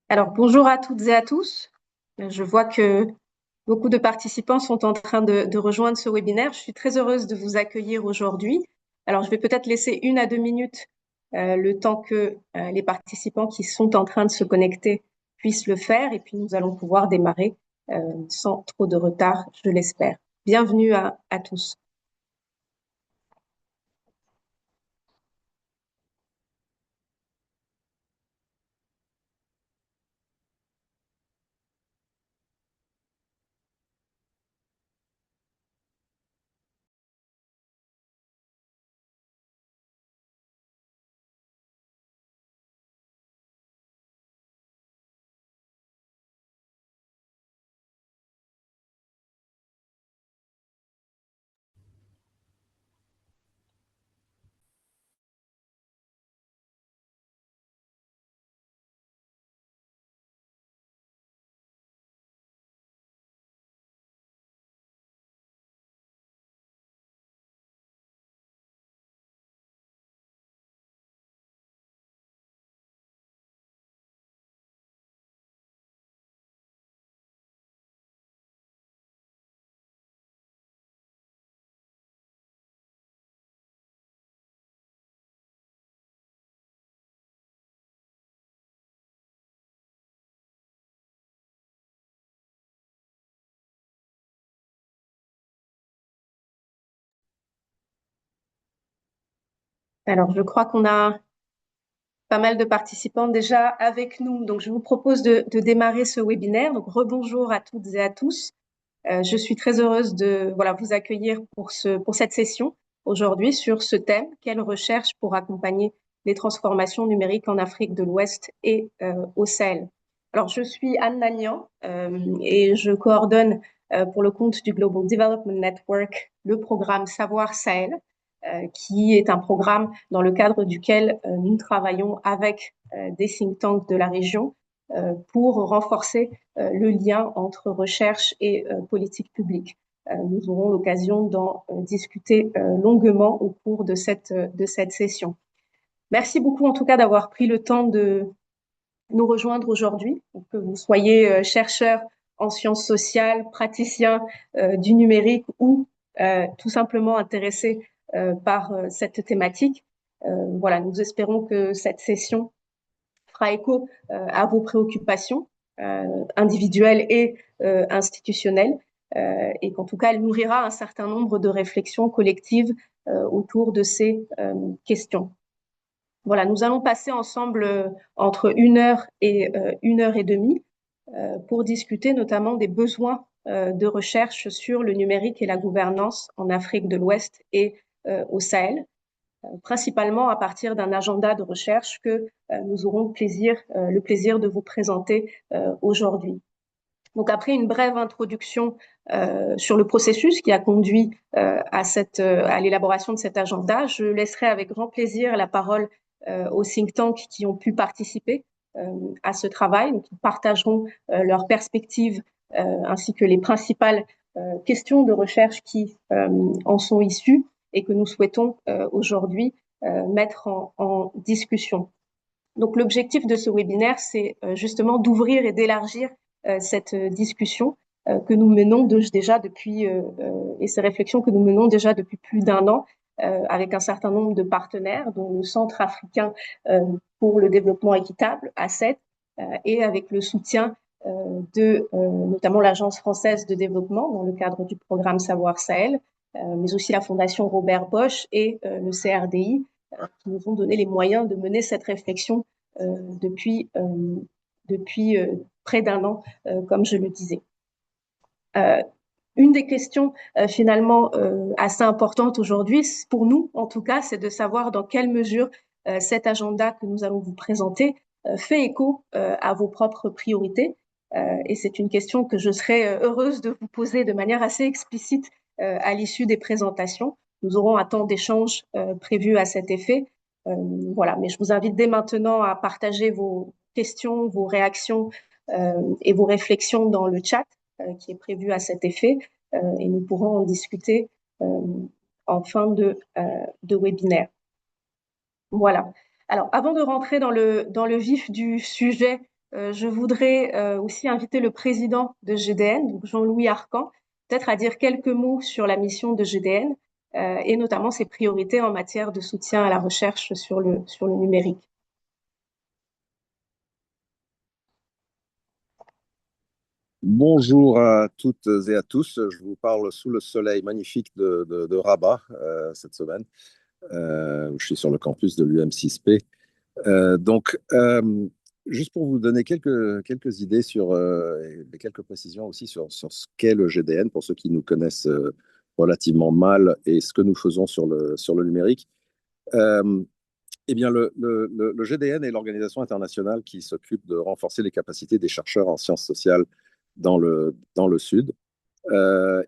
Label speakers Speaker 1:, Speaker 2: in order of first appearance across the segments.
Speaker 1: Alors, bonjour à toutes et à tous. Je vois que beaucoup de participants sont en train de rejoindre ce webinaire. Je suis très heureuse de vous accueillir aujourd'hui. Alors, je vais peut-être laisser 1 à 2 minutes le temps que les participants qui sont en train de se connecter puissent le faire et puis nous allons pouvoir démarrer sans trop de retard, je l'espère. Bienvenue à tous. Alors, je crois qu'on a pas mal de participants déjà avec nous. Donc, je vous propose de démarrer ce webinaire. Donc, rebonjour à toutes et à tous. Je suis très heureuse de vous accueillir pour cette session aujourd'hui sur ce thème, quelle recherche pour accompagner les transformations numériques en Afrique de l'Ouest et au Sahel. Alors, je suis Anne Nagnan et je coordonne pour le compte du Global Development Network le programme Savoir Sahel, qui est un programme dans le cadre duquel nous travaillons avec des think tanks de la région pour renforcer le lien entre recherche et politique publique. Nous aurons l'occasion d'en discuter longuement au cours de cette session. Merci beaucoup en tout cas d'avoir pris le temps de nous rejoindre aujourd'hui, que vous soyez chercheur en sciences sociales, praticien du numérique ou tout simplement intéressé par cette thématique. Nous espérons que cette session fera écho à vos préoccupations individuelles et institutionnelles, et qu'en tout cas, elle nourrira un certain nombre de réflexions collectives autour de ces questions. Voilà, nous allons passer ensemble entre 1 heure et 1 heure et demie pour discuter notamment des besoins de recherche sur le numérique et la gouvernance en Afrique de l'Ouest et au Sahel, principalement à partir d'un agenda de recherche que nous aurons le plaisir de vous présenter aujourd'hui. Donc, après une brève introduction sur le processus qui a conduit à l'élaboration de cet agenda, je laisserai avec grand plaisir la parole aux think tanks qui ont pu participer à ce travail, qui partageront leurs perspectives ainsi que les principales questions de recherche qui en sont issues et que nous souhaitons aujourd'hui mettre en discussion. Donc, l'objectif de ce webinaire, c'est justement d'ouvrir et d'élargir cette discussion que nous menons déjà depuis et ces réflexions que nous menons déjà depuis plus d'1 an avec un certain nombre de partenaires, dont le Centre africain pour le développement équitable, ACED, et avec le soutien de notamment l'Agence française de développement dans le cadre du programme Savoir Sahel, mais aussi la Fondation Robert Bosch et le CRDI, qui nous ont donné les moyens de mener cette réflexion depuis près d'1 an, comme je le disais. Une des questions finalement assez importantes aujourd'hui, pour nous en tout cas, c'est de savoir dans quelle mesure cet agenda que nous allons vous présenter fait écho à vos propres priorités. Et c'est une question que je serais heureuse de vous poser de manière assez explicite à l'issue des présentations. Nous aurons un temps d'échange prévu à cet effet. Voilà, mais je vous invite dès maintenant à partager vos questions, vos réactions et vos réflexions dans le chat qui est prévu à cet effet, et nous pourrons en discuter en fin de webinaire. Voilà. Alors, avant de rentrer dans le vif du sujet Je voudrais aussi inviter le président de GDN, donc Jean-Louis Arcan, peut-être à dire quelques mots sur la mission de GDN et notamment ses priorités en matière de soutien à la recherche sur le numérique.
Speaker 2: Bonjour à toutes et à tous. Je vous parle sous le soleil magnifique de Rabat cette semaine. Je suis sur le campus de l'UM6P. Juste pour vous donner quelques idées et quelques précisions aussi sur ce qu'est le GDN, pour ceux qui nous connaissent relativement mal et ce que nous faisons sur le numérique. Euh, eh bien, le GDN est l'organisation internationale qui s'occupe de renforcer les capacités des chercheurs en sciences sociales dans le Sud.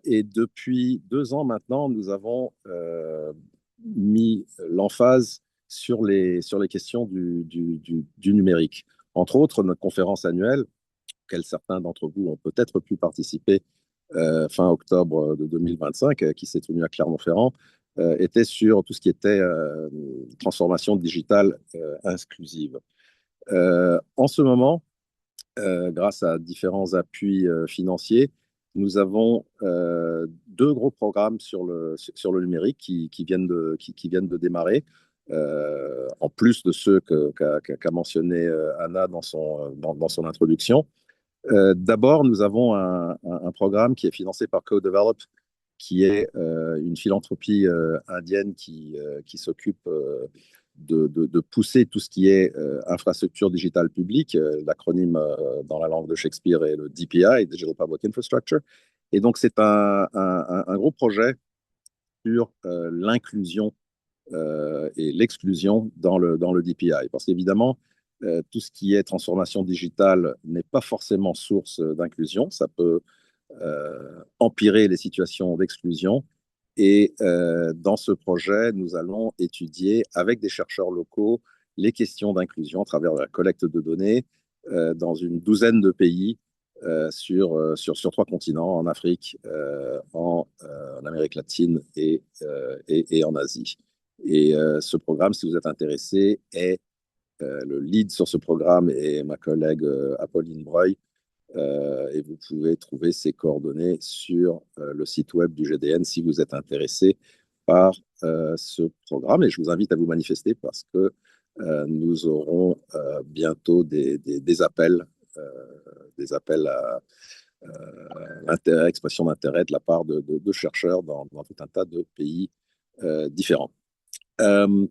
Speaker 2: Et depuis 2 ans maintenant, nous avons mis l'emphase sur les questions du numérique. Entre autres, notre conférence annuelle, auquel certains d'entre vous ont peut-être pu participer fin octobre de 2025, qui s'est tenue à Clermont-Ferrand, était sur tout ce qui était transformation digitale inclusive. En ce moment, grâce à différents appuis financiers, nous avons 2 gros programmes sur le numérique qui viennent de démarrer, en plus de ceux qu'a mentionné Anna dans son introduction. D'abord, nous avons un programme qui est financé par Co-Develop, qui est une philanthropie indienne qui s'occupe de pousser tout ce qui est infrastructure digitale publique. L'acronyme dans la langue de Shakespeare est le DPI, Digital Public Infrastructure. Et donc, c'est un gros projet sur l'inclusion et l'exclusion dans le DPI. Parce qu'évidemment, tout ce qui est transformation digitale n'est pas forcément source d'inclusion. Ça peut empirer les situations d'exclusion. Et dans ce projet, nous allons étudier avec des chercheurs locaux les questions d'inclusion à travers la collecte de données dans une douzaine de pays sur 3 continents, en Afrique, en Amérique latine et en Asie. Et ce programme, si vous êtes intéressé, est le lead sur ce programme est ma collègue Apolline Breuil, et vous pouvez trouver ses coordonnées sur le site web du GDN si vous êtes intéressé par ce programme. Et je vous invite à vous manifester parce que nous aurons bientôt des appels, à expression d'intérêt de la part de chercheurs dans tout un tas de pays différents. Euh,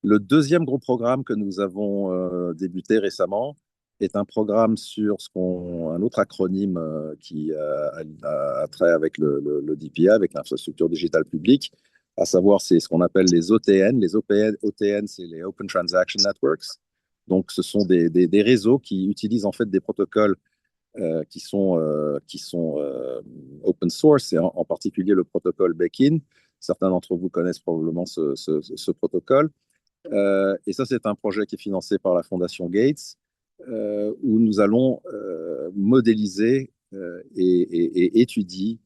Speaker 2: le deuxième gros programme que nous avons débuté récemment est un programme sur un autre acronyme qui a trait avec le DPI, avec l'infrastructure digitale publique, à savoir c'est ce qu'on appelle les OTN. Les OTN, c'est les Open Transaction Networks. Donc, ce sont des réseaux qui utilisent en fait des protocoles qui sont open source, et en particulier le protocole Bekin. Certains d'entre vous connaissent probablement ce protocole. Et ça, c'est un projet qui est financé par la Fondation Gates, où nous allons modéliser et étudier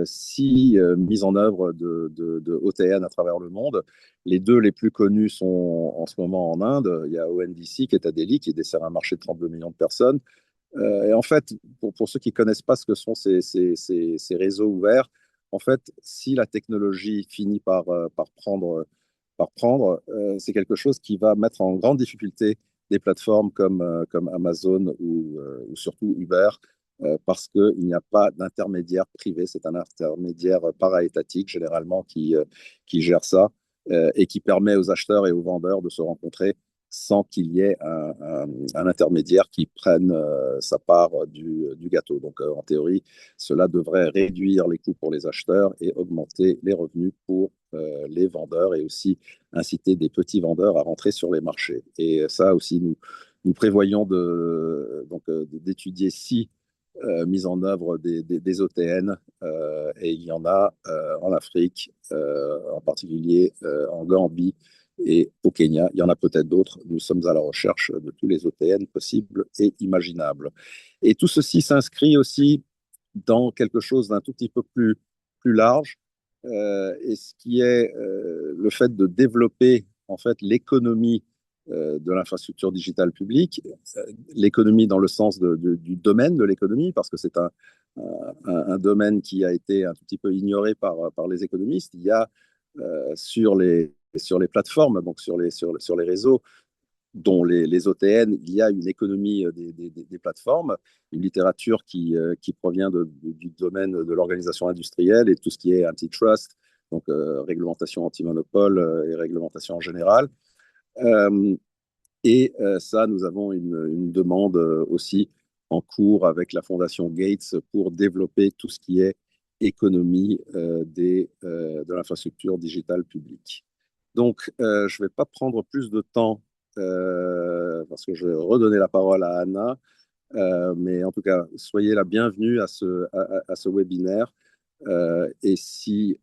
Speaker 2: 6 mises en œuvre de OTN à travers le monde. Les 2 les plus connus sont en ce moment en Inde. Il y a ONDC qui est à Delhi, qui dessert un marché de 32 millions de personnes. Et en fait, pour ceux qui ne connaissent pas ce que sont ces réseaux ouverts, en fait, si la technologie finit par prendre, c'est quelque chose qui va mettre en grande difficulté des plateformes comme Amazon ou surtout Uber, parce qu'il n'y a pas d'intermédiaire privé. C'est un intermédiaire para-étatique généralement qui gère ça, et qui permet aux acheteurs et aux vendeurs de se rencontrer sans qu'il y ait un intermédiaire qui prenne sa part du gâteau. Donc, en théorie, cela devrait réduire les coûts pour les acheteurs et augmenter les revenus pour les vendeurs, et aussi inciter des petits vendeurs à rentrer sur les marchés. Et ça aussi, nous prévoyons d'étudier 6 mises en œuvre des OTN, et il y en a en Afrique, en particulier en Gambie et au Kenya. Il y en a peut-être d'autres. Nous sommes à la recherche de tous les OTN possibles et imaginables. Et tout ceci s'inscrit aussi dans quelque chose d'un tout petit peu plus large, et ce qui est le fait de développer en fait l'économie de l'infrastructure digitale publique, l'économie dans le sens du domaine de l'économie, parce que c'est un domaine qui a été un tout petit peu ignoré par les économistes. Il y a sur les plateformes, donc sur les réseaux, dont les OTN, il y a une économie des plateformes, une littérature qui provient du domaine de l'organisation industrielle et tout ce qui est antitrust, donc réglementation anti-monopole et réglementation en général. Euh, ça, nous avons une demande aussi en cours avec la Fondation Gates pour développer tout ce qui est économie de l'infrastructure digitale publique. Donc, je ne vais pas prendre plus de temps parce que je vais redonner la parole à Anna. Mais en tout cas, soyez la bienvenue à ce webinaire. Et si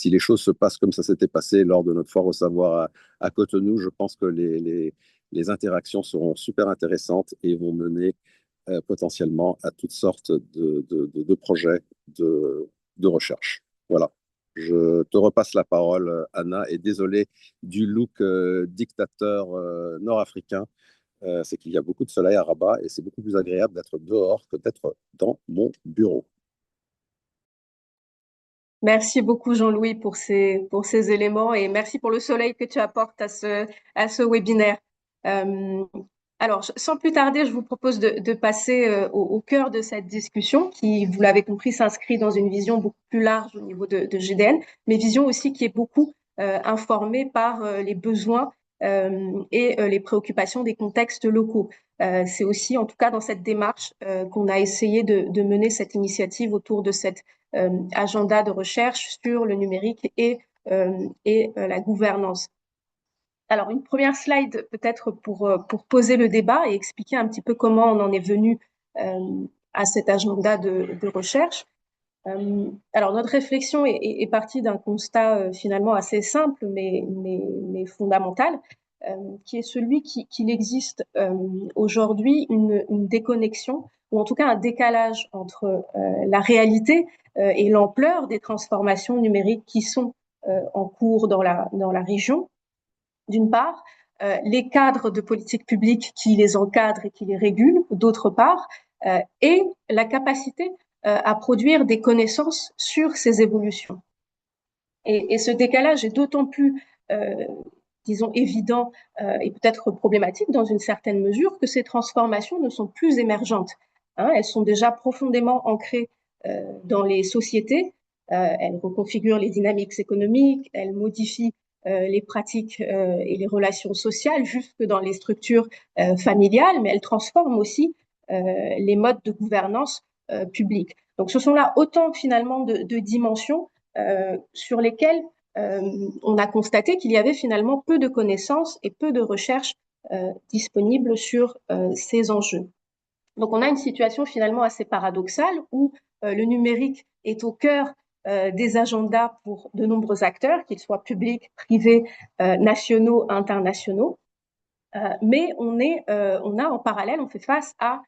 Speaker 2: les choses se passent comme ça s'était passé lors de notre foire au savoir à Cotonou, je pense que les interactions seront super intéressantes et vont mener potentiellement à toutes sortes de projets de recherche. Voilà. Je te repasse la parole, Anna, et désolé du look dictateur nord-africain. C'est qu'il y a beaucoup de soleil à Rabat et c'est beaucoup plus agréable d'être dehors que d'être dans mon bureau.
Speaker 1: Merci beaucoup, Jean-Louis, pour ces éléments et merci pour le soleil que tu apportes à ce webinaire. Euh, alors, sans plus tarder, je vous propose de passer au cœur de cette discussion qui, vous l'avez compris, s'inscrit dans une vision beaucoup plus large au niveau de GDN, mais vision aussi qui est beaucoup informée par les besoins et les préoccupations des contextes locaux. C'est aussi, en tout cas, dans cette démarche qu'on a essayé de mener cette initiative autour de cette agenda de recherche sur le numérique et la gouvernance. Alors, une première slide peut-être pour poser le débat et expliquer un petit peu comment on en est venu à cet agenda de recherche. Alors, notre réflexion est partie d'un constat finalement assez simple, mais fondamental, qui est celui qu'il existe aujourd'hui une déconnexion, ou en tout cas un décalage entre la réalité et l'ampleur des transformations numériques qui sont en cours dans la région, d'une part, les cadres de politique publique qui les encadrent et qui les régulent, d'autre part, et la capacité à produire des connaissances sur ces évolutions. Et ce décalage est d'autant plus, disons, évident et peut-être problématique dans une certaine mesure que ces transformations ne sont plus émergentes. Hein, elles sont déjà profondément ancrées dans les sociétés, elles reconfigurent les dynamiques économiques, elles modifient les pratiques et les relations sociales jusque dans les structures familiales, mais elles transforment aussi les modes de gouvernance publique. Donc ce sont là autant finalement de dimensions sur lesquelles on a constaté qu'il y avait finalement peu de connaissances et peu de recherches disponibles sur ces enjeux. Donc on a une situation finalement assez paradoxale où le numérique est au cœur des agendas pour de nombreux acteurs, qu'ils soient publics, privés, nationaux, internationaux. Mais on a en parallèle, on fait face à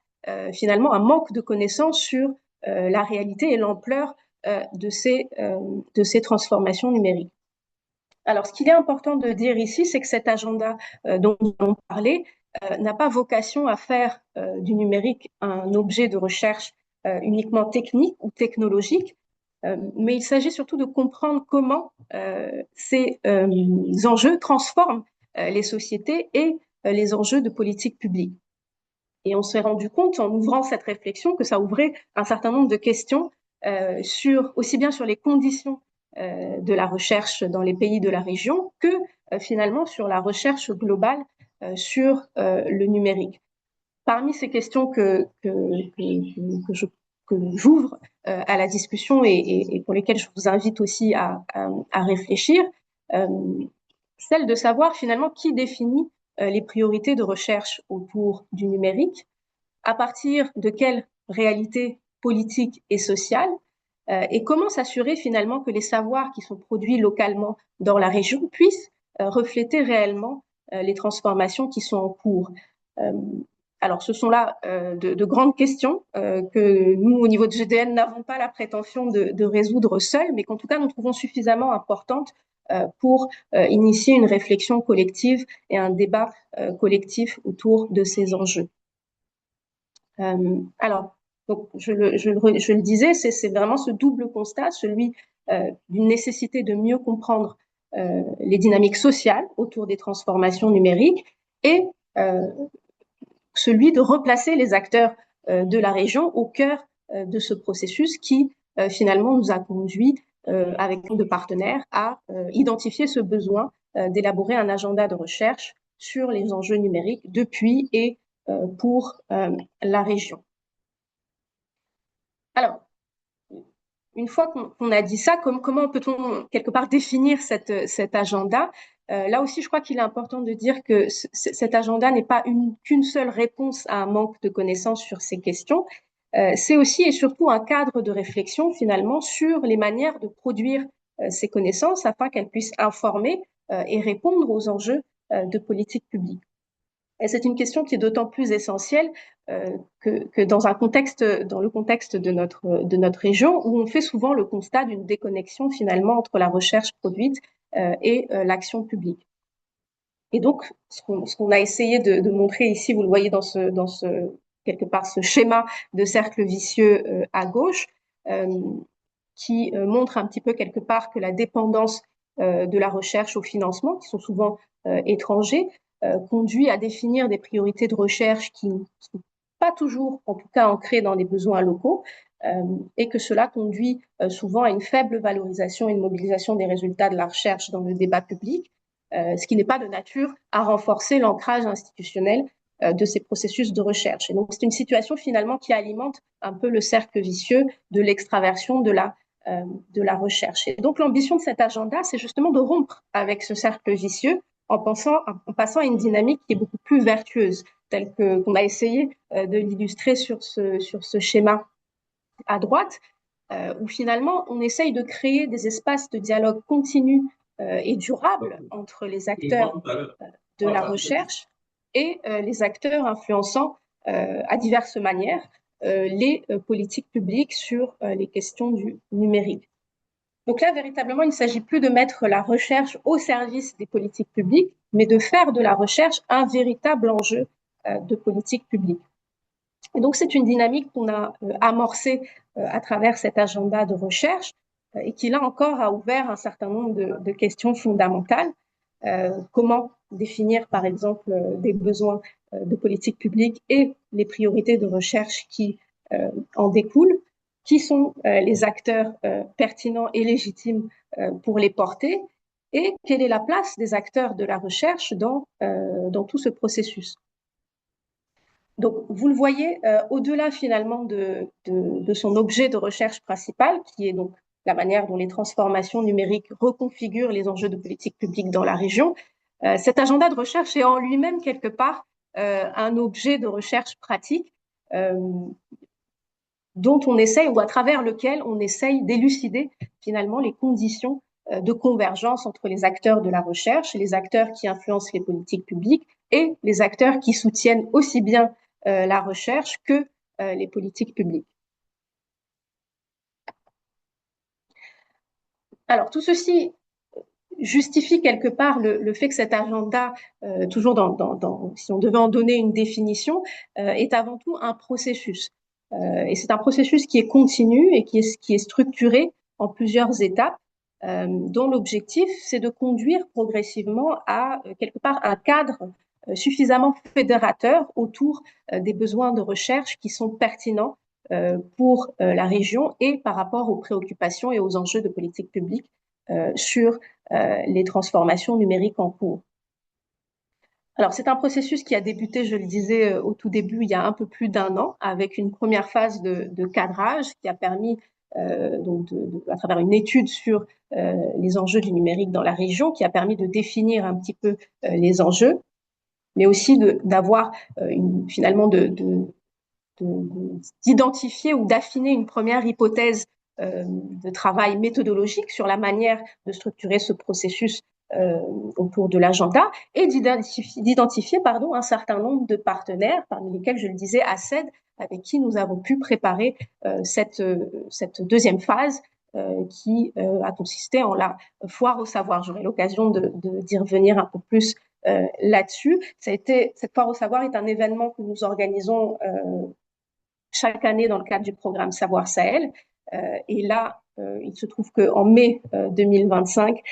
Speaker 1: finalement un manque de connaissances sur la réalité et l'ampleur de ces transformations numériques. Alors, ce qu'il est important de dire ici, c'est que cet agenda dont nous allons parler n'a pas vocation à faire du numérique un objet de recherche uniquement technique ou technologique, mais il s'agit surtout de comprendre comment ces enjeux transforment les sociétés et les enjeux de politique publique. Et on s'est rendu compte en ouvrant cette réflexion que ça ouvrait un certain nombre de questions aussi bien sur les conditions de la recherche dans les pays de la région que finalement sur la recherche globale sur le numérique. Parmi ces questions que j'ouvre à la discussion et pour lesquelles je vous invite aussi à réfléchir, celle de savoir finalement qui définit les priorités de recherche autour du numérique, à partir de quelle réalité politique et sociale, et comment s'assurer finalement que les savoirs qui sont produits localement dans la région puissent refléter réellement les transformations qui sont en cours. Alors, ce sont là de grandes questions que nous, au niveau de GDN, n'avons pas la prétention de résoudre seuls, mais qu'en tout cas, nous trouvons suffisamment importantes pour initier une réflexion collective et un débat collectif autour de ces enjeux. Alors, donc je le disais, c'est vraiment ce double constat, celui d'une nécessité de mieux comprendre les dynamiques sociales autour des transformations numériques et celui de replacer les acteurs de la région au cœur de ce processus qui finalement nous a conduit avec nombre de partenaires à identifier ce besoin d'élaborer un agenda de recherche sur les enjeux numériques depuis et pour la région. Alors, une fois qu'on a dit ça, comment peut-on quelque part définir cet agenda? Là aussi, je crois qu'il est important de dire que cet agenda n'est pas qu'une seule réponse à un manque de connaissances sur ces questions. C'est aussi et surtout un cadre de réflexion finalement sur les manières de produire ces connaissances afin qu'elles puissent informer et répondre aux enjeux de politique publique. Et c'est une question qui est d'autant plus essentielle que dans le contexte de notre région, où on fait souvent le constat d'une déconnexion finalement entre la recherche produite et l'action publique. Et donc, ce qu'on a essayé de montrer ici, vous le voyez dans quelque part ce schéma de cercle vicieux à gauche, qui montre un petit peu quelque part que la dépendance de la recherche au financement, qui sont souvent étrangers, conduit à définir des priorités de recherche qui ne sont pas toujours, en tout cas, ancrées dans les besoins locaux, et que cela conduit souvent à une faible valorisation et une mobilisation des résultats de la recherche dans le débat public, ce qui n'est pas de nature à renforcer l'ancrage institutionnel de ces processus de recherche. Et donc, c'est une situation finalement qui alimente un peu le cercle vicieux de l'extraversion de la recherche. Et donc, l'ambition de cet agenda, c'est justement de rompre avec ce cercle vicieux en passant à une dynamique qui est beaucoup plus vertueuse, telle qu'on a essayé de l'illustrer sur ce schéma à droite, où finalement on essaye de créer des espaces de dialogue continu et durable entre les acteurs de la recherche et les acteurs influençant à diverses manières les politiques publiques sur les questions du numérique. Donc là, véritablement, il ne s'agit plus de mettre la recherche au service des politiques publiques, mais de faire de la recherche un véritable enjeu de politique publique. Et donc, c'est une dynamique qu'on a amorcée à travers cet agenda de recherche et qui, là encore, a ouvert un certain nombre de questions fondamentales. Comment définir, par exemple, des besoins de politique publique et les priorités de recherche qui en découlent? Qui sont les acteurs pertinents et légitimes pour les porter? Et quelle est la place des acteurs de la recherche dans tout ce processus? Donc, vous le voyez, au-delà finalement de son objet de recherche principal, qui est donc la manière dont les transformations numériques reconfigurent les enjeux de politique publique dans la région, cet agenda de recherche est en lui-même quelque part un objet de recherche pratique dont on essaye, ou à travers lequel on essaye d'élucider finalement les conditions de convergence entre les acteurs de la recherche, les acteurs qui influencent les politiques publiques et les acteurs qui soutiennent aussi bien la recherche que les politiques publiques. Alors, tout ceci justifie quelque part le fait que cet agenda, toujours si on devait en donner une définition, est avant tout un processus. Et c'est un processus qui est continu et qui est structuré en plusieurs étapes, dont l'objectif, c'est de conduire progressivement à quelque part un cadre suffisamment fédérateur autour des besoins de recherche qui sont pertinents pour la région et par rapport aux préoccupations et aux enjeux de politique publique sur les transformations numériques en cours. Alors, c'est un processus qui a débuté, je le disais au tout début, il y a un peu plus d'un an, avec une première phase de cadrage qui a permis, à travers une étude sur les enjeux du numérique dans la région, qui a permis de définir un petit peu les enjeux, mais aussi d'avoir finalement d'identifier ou d'affiner une première hypothèse de travail méthodologique sur la manière de structurer ce processus autour de l'agenda et d'identifier un certain nombre de partenaires, parmi lesquels, je le disais, ACED, avec qui nous avons pu préparer cette deuxième phase qui a consisté en la foire au savoir. J'aurai l'occasion d'y revenir un peu plus là-dessus. Cette foire au savoir est un événement que nous organisons chaque année dans le cadre du programme Savoir Sahel. Et là, il se trouve qu'en mai 2025,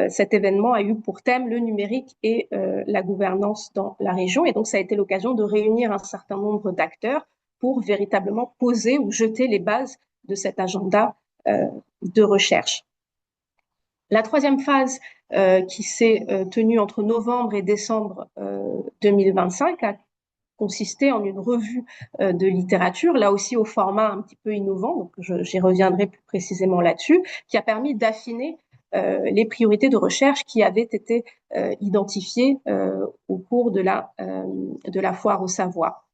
Speaker 1: cet événement a eu pour thème le numérique et la gouvernance dans la région. Et donc, ça a été l'occasion de réunir un certain nombre d'acteurs pour véritablement poser ou jeter les bases de cet agenda de recherche. La troisième phase qui s'est tenue entre novembre et décembre 2025 a consisté en une revue de littérature, là aussi au format un petit peu innovant, donc j'y reviendrai plus précisément là-dessus, qui a permis d'affiner les priorités de recherche qui avaient été identifiées au cours de la foire au savoir.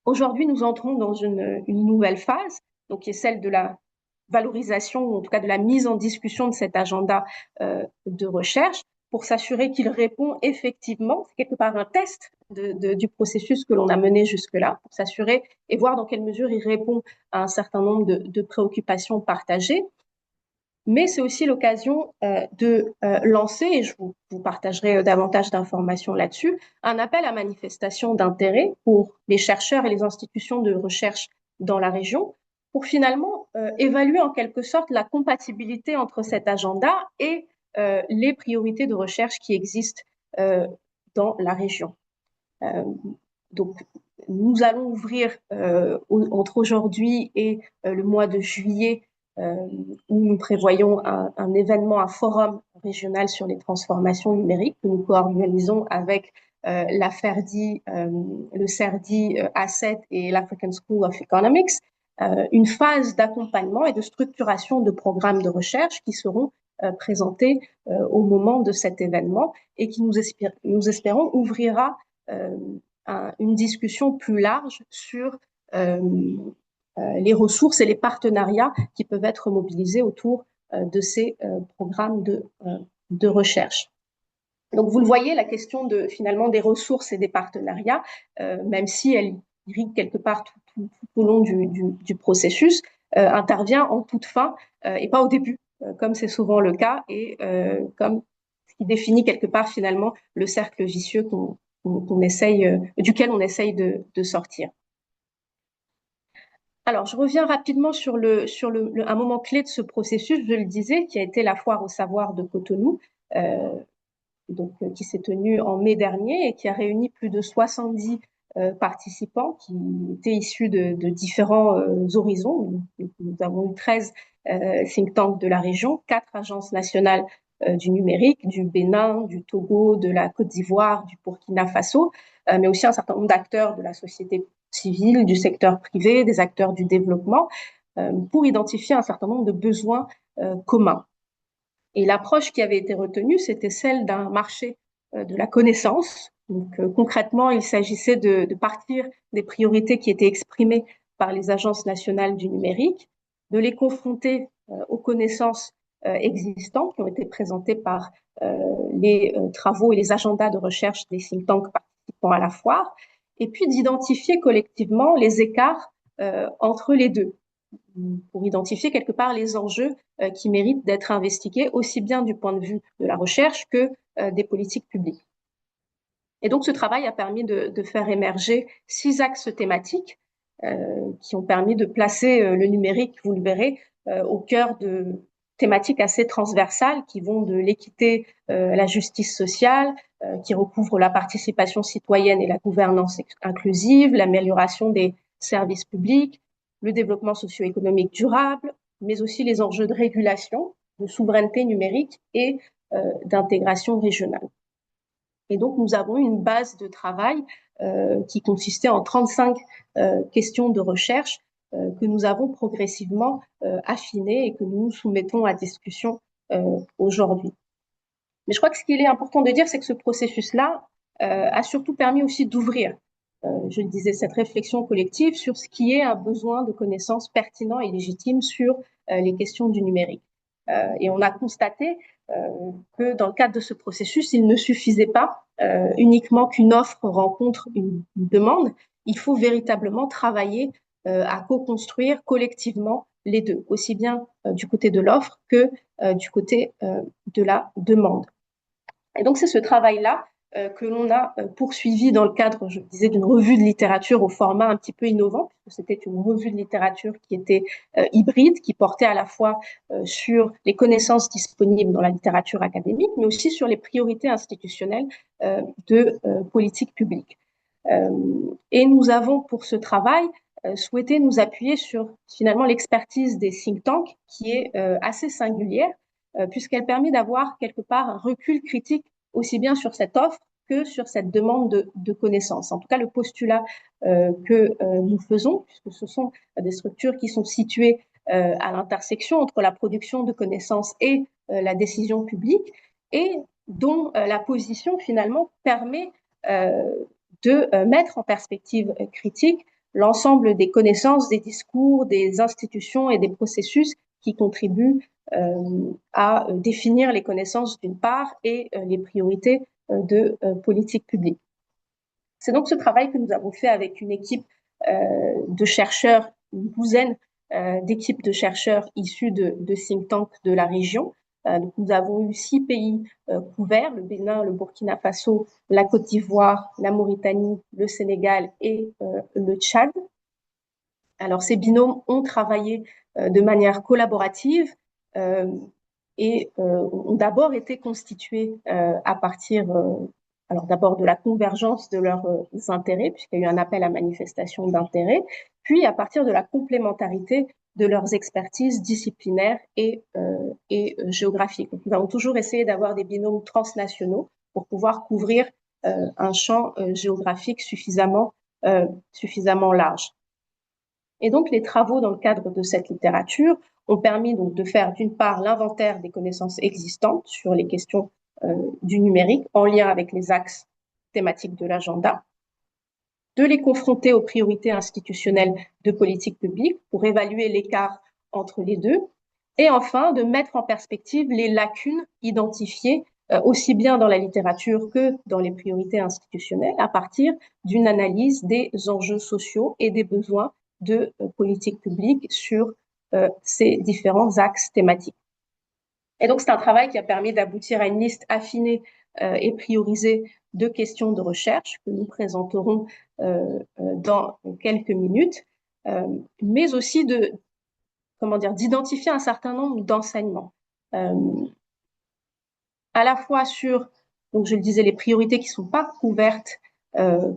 Speaker 1: Aujourd'hui, nous entrons dans une nouvelle phase, donc qui est celle de la valorisation, ou en tout cas de la mise en discussion de cet agenda de recherche, pour s'assurer qu'il répond effectivement, c'est quelque part un test du processus que l'on a mené jusque-là, pour s'assurer et voir dans quelle mesure il répond à un certain nombre de préoccupations partagées. Mais c'est aussi l'occasion de lancer, et je vous partagerai davantage d'informations là-dessus, un appel à manifestation d'intérêt pour les chercheurs et les institutions de recherche dans la région, pour finalement évaluer en quelque sorte la compatibilité entre cet agenda et les priorités de recherche qui existent dans la région. Donc, nous allons ouvrir entre aujourd'hui et le mois de juillet, où nous prévoyons un événement, un forum régional sur les transformations numériques que nous co-organisons avec la FERDI, le CERDI A7 et l'African School of Economics, une phase d'accompagnement et de structuration de programmes de recherche qui seront présentés au moment de cet événement et qui, nous espérons, ouvrira une discussion plus large sur les ressources et les partenariats qui peuvent être mobilisés autour de ces programmes de recherche. Donc, vous le voyez, la question finalement des ressources et des partenariats, même si elle irrigue quelque part tout au long du processus, intervient en toute fin et pas au début, comme c'est souvent le cas, et comme ce qui définit quelque part finalement le cercle vicieux duquel on essaye de sortir. Alors, je reviens rapidement sur un moment clé de ce processus, je le disais, qui a été la foire au savoir de Cotonou, qui s'est tenue en mai dernier et qui a réuni plus de 70 participants qui étaient issus de différents horizons. Nous avons eu 13 think tanks de la région, 4 agences nationales du numérique, du Bénin, du Togo, de la Côte d'Ivoire, du Burkina Faso, mais aussi un certain nombre d'acteurs de la société civile, du secteur privé, des acteurs du développement, pour identifier un certain nombre de besoins communs. Et l'approche qui avait été retenue, c'était celle d'un marché de la connaissance. Donc, concrètement, il s'agissait de partir des priorités qui étaient exprimées par les agences nationales du numérique, de les confronter aux connaissances existantes qui ont été présentées par les travaux et les agendas de recherche des think tanks participant à la foire, et puis d'identifier collectivement les écarts entre les deux, pour identifier quelque part les enjeux qui méritent d'être investigués aussi bien du point de vue de la recherche que des politiques publiques. Et donc, ce travail a permis de faire émerger 6 axes thématiques qui ont permis de placer le numérique, vous le verrez, au cœur de thématiques assez transversales qui vont de l'équité à la justice sociale, qui recouvrent la participation citoyenne et la gouvernance inclusive, l'amélioration des services publics, le développement socio-économique durable, mais aussi les enjeux de régulation, de souveraineté numérique et d'intégration régionale. Et donc, nous avons une base de travail qui consistait en 35 questions de recherche que nous avons progressivement affinées et que nous soumettons à discussion aujourd'hui. Mais je crois que ce qu'il est important de dire, c'est que ce processus-là a surtout permis aussi d'ouvrir, je le disais, cette réflexion collective sur ce qui est un besoin de connaissances pertinent et légitime sur les questions du numérique. Et on a constaté que dans le cadre de ce processus, il ne suffisait pas uniquement qu'une offre rencontre une demande. Il faut véritablement travailler à co-construire collectivement les deux, aussi bien du côté de l'offre que du côté de la demande. Et donc, c'est ce travail-là que l'on a poursuivi dans le cadre, je disais, d'une revue de littérature au format un petit peu innovant, puisque c'était une revue de littérature qui était hybride, qui portait à la fois sur les connaissances disponibles dans la littérature académique, mais aussi sur les priorités institutionnelles de politique publique. Et nous avons, pour ce travail, souhaité nous appuyer sur finalement l'expertise des think tanks, qui est assez singulière, puisqu'elle permet d'avoir quelque part un recul critique aussi bien sur cette offre que sur cette demande de connaissances. En tout cas, le postulat que nous faisons, puisque ce sont des structures qui sont situées à l'intersection entre la production de connaissances et la décision publique, et dont la position finalement permet de mettre en perspective critique l'ensemble des connaissances, des discours, des institutions et des processus qui contribuent à définir les connaissances d'une part et les priorités de politique publique. C'est donc ce travail que nous avons fait avec une équipe de chercheurs, une douzaine d'équipes de chercheurs issus de think tanks de la région. Donc nous avons eu 6 pays couverts, le Bénin, le Burkina Faso, la Côte d'Ivoire, la Mauritanie, le Sénégal et le Tchad. Alors ces binômes ont travaillé de manière collaborative et ont d'abord été constitués à partir alors d'abord de la convergence de leurs intérêts, puisqu'il y a eu un appel à manifestation d'intérêt, puis à partir de la complémentarité de leurs expertises disciplinaires et géographiques. Donc, nous avons toujours essayé d'avoir des binômes transnationaux pour pouvoir couvrir un champ géographique suffisamment large. Et donc, les travaux dans le cadre de cette littérature ont permis donc de faire d'une part l'inventaire des connaissances existantes sur les questions du numérique en lien avec les axes thématiques de l'agenda, de les confronter aux priorités institutionnelles de politique publique pour évaluer l'écart entre les deux, et enfin de mettre en perspective les lacunes identifiées aussi bien dans la littérature que dans les priorités institutionnelles à partir d'une analyse des enjeux sociaux et des besoins de politique publique sur ces différents axes thématiques. Et donc, c'est un travail qui a permis d'aboutir à une liste affinée et priorisée de questions de recherche que nous présenterons dans quelques minutes, mais aussi d'identifier un certain nombre d'enseignements, à la fois sur, donc je le disais, les priorités qui ne sont pas couvertes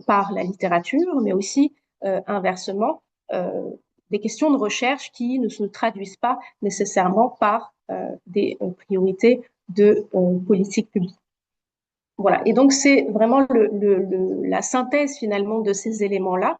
Speaker 1: par la littérature, mais aussi inversement, des questions de recherche qui ne se traduisent pas nécessairement par des priorités de politique publique. Voilà. Et donc, c'est vraiment la synthèse finalement de ces éléments-là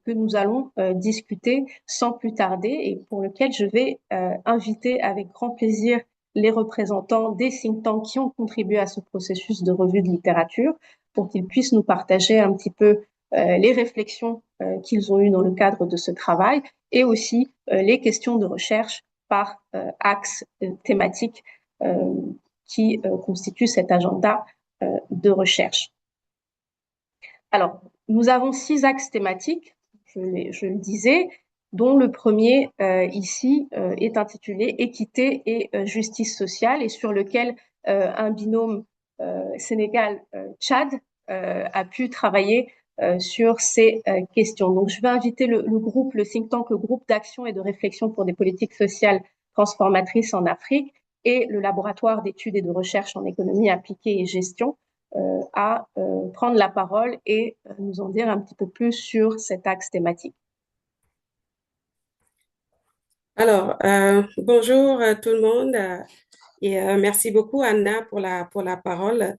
Speaker 1: que nous allons discuter sans plus tarder et pour lequel je vais inviter avec grand plaisir les représentants des think tanks qui ont contribué à ce processus de revue de littérature pour qu'ils puissent nous partager un petit peu les réflexions qu'ils ont eues dans le cadre de ce travail et aussi les questions de recherche par axe thématique qui constitue cet agenda de recherche. Alors, nous avons 6 axes thématiques, je le disais, dont le premier ici est intitulé Équité et justice sociale et sur lequel un binôme Sénégal-Tchad a pu travailler sur ces questions. Donc, je vais inviter le groupe, le think tank, le groupe d'action et de réflexion pour des politiques sociales transformatrices en Afrique et le laboratoire d'études et de recherche en économie appliquée et gestion à prendre la parole et nous en dire un petit peu plus sur cet axe thématique.
Speaker 3: Alors, bonjour tout le monde et merci beaucoup Anna pour la parole.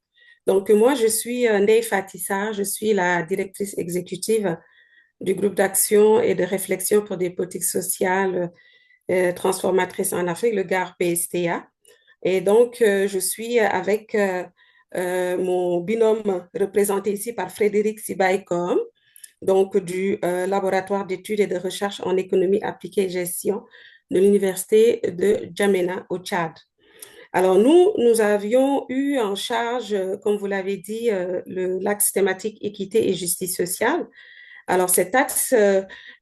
Speaker 3: Donc, moi, je suis Ndeye Fatissa, je suis la directrice exécutive du groupe d'action et de réflexion pour des politiques sociales transformatrices en Afrique, le GAR PSTA. Et donc, je suis avec mon binôme représenté ici par Frédéric Sibaïkom, donc du laboratoire d'études et de recherche en économie appliquée et gestion de l'université de Djamena au Tchad. Alors nous avions eu en charge, comme vous l'avez dit, l'axe thématique équité et justice sociale Alors, cet axe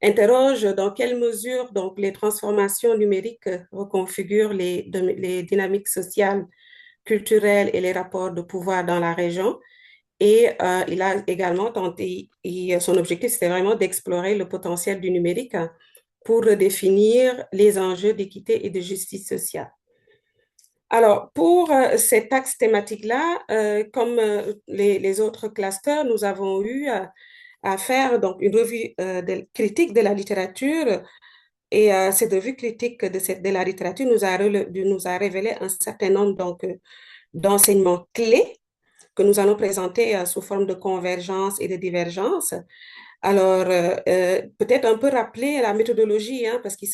Speaker 3: interroge dans quelle mesure donc, les transformations numériques reconfigurent les dynamiques sociales, culturelles et les rapports de pouvoir dans la région. Et il a également tenté, et son objectif, c'était vraiment d'explorer le potentiel du numérique pour redéfinir les enjeux d'équité et de justice sociale. Alors, pour cet axe thématique-là, comme les autres clusters, nous avons eu à faire donc une revue critique de la littérature et cette revue critique de la littérature nous a révélé un certain nombre d'enseignements clés que nous allons présenter sous forme de convergence et de divergence. Alors, peut-être un peu rappeler la méthodologie, hein, parce il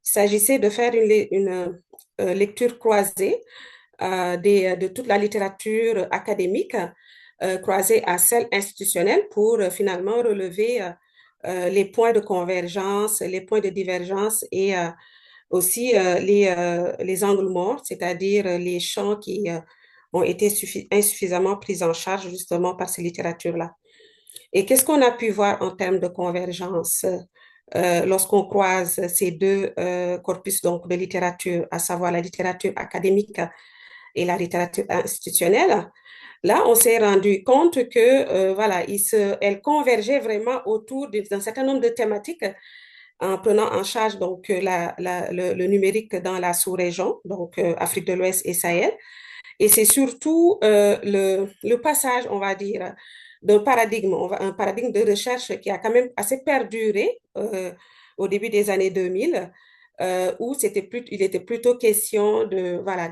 Speaker 3: s'agissait de faire une lecture croisée de toute la littérature académique, croisée à celle institutionnelle pour finalement relever les points de convergence, les points de divergence et aussi les angles morts, c'est-à-dire les champs qui ont été insuffisamment pris en charge justement par ces littératures-là. Et qu'est-ce qu'on a pu voir en termes de convergence lorsqu'on croise ces deux corpus donc, de littérature, à savoir la littérature académique et la littérature institutionnelle? Là, on s'est rendu compte que voilà, elles convergeaient vraiment autour d'un certain nombre de thématiques en prenant en charge donc le numérique dans la sous-région, donc Afrique de l'Ouest et Sahel. Et c'est surtout le passage, on va dire, d'un paradigme, un paradigme de recherche qui a quand même assez perduré au début des années 2000, où il était plutôt question de, voilà,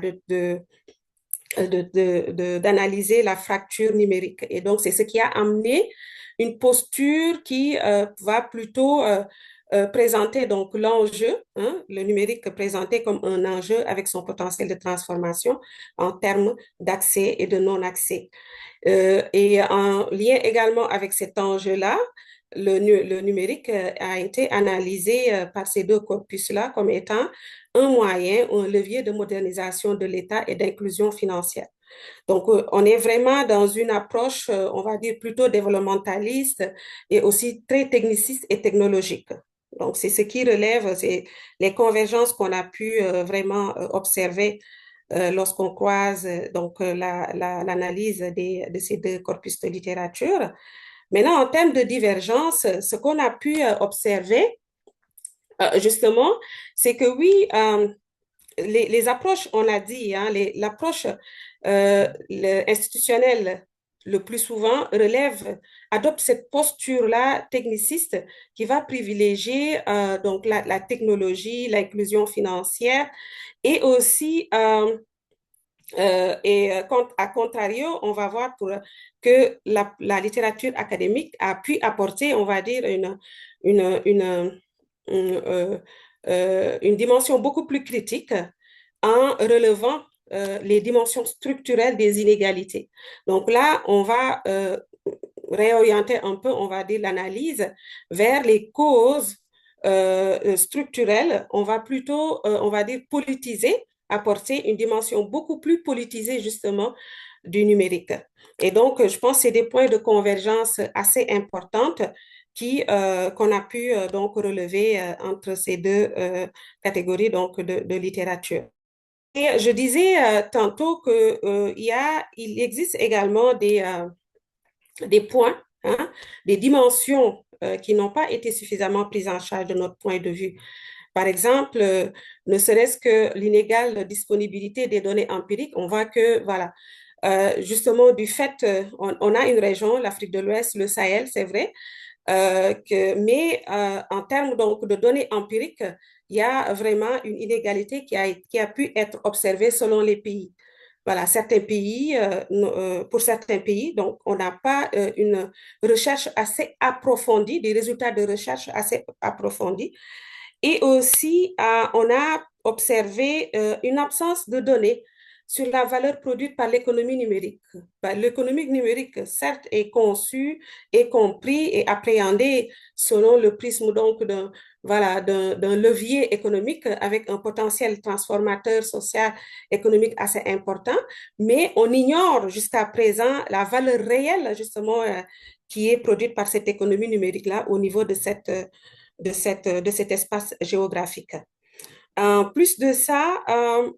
Speaker 3: d'analyser la fracture numérique. Et donc, c'est ce qui a amené une posture qui va plutôt présenter donc l'enjeu, hein, le numérique présenté comme un enjeu avec son potentiel de transformation en termes d'accès et de non-accès. Et en lien également avec cet enjeu-là, le numérique a été analysé par ces deux corpus-là comme étant un moyen ou un levier de modernisation de l'État et d'inclusion financière. Donc, on est vraiment dans une approche, on va dire, plutôt développementaliste et aussi très techniciste et technologique. Donc, c'est ce qui relève, c'est les convergences qu'on a pu vraiment observer lorsqu'on croise l'analyse de ces deux corpus de littérature. Maintenant, en termes de divergence, ce qu'on a pu observer, justement, c'est que oui, les approches, on a dit, hein, l'approche institutionnelle, le plus souvent, adopte cette posture-là techniciste qui va privilégier donc la technologie, l'inclusion financière et aussi à contrario, on va voir que la littérature académique a pu apporter, on va dire, une, une dimension beaucoup plus critique en relevant les dimensions structurelles des inégalités. Donc là, on va réorienter un peu, on va dire, l'analyse vers les causes structurelles. On va plutôt, on va dire, politiser, apporter une dimension beaucoup plus politisée, justement, du numérique. Et donc, je pense que c'est des points de convergence assez importantes qu'on a pu donc relever entre ces deux catégories donc de littérature. Et je disais tantôt que il existe également des points, hein, des dimensions qui n'ont pas été suffisamment prises en charge de notre point de vue. Par exemple, ne serait-ce que l'inégale disponibilité des données empiriques, on voit que, voilà, justement, du fait, on a une région, l'Afrique de l'Ouest, le Sahel, c'est vrai, mais en termes donc de données empiriques, il y a vraiment une inégalité qui a pu être observée selon les pays. Voilà, certains pays, pour certains pays, donc on n'a pas une recherche assez approfondie, des résultats de recherche assez approfondis. Et aussi, on a observé une absence de données sur la valeur produite par l'économie numérique. Ben, l'économie numérique, certes, est conçue et compris et appréhendée selon le prisme donc d'un levier économique avec un potentiel transformateur social économique assez important, mais on ignore jusqu'à présent la valeur réelle justement qui est produite par cette économie numérique-là au niveau de cet espace géographique. En plus de ça,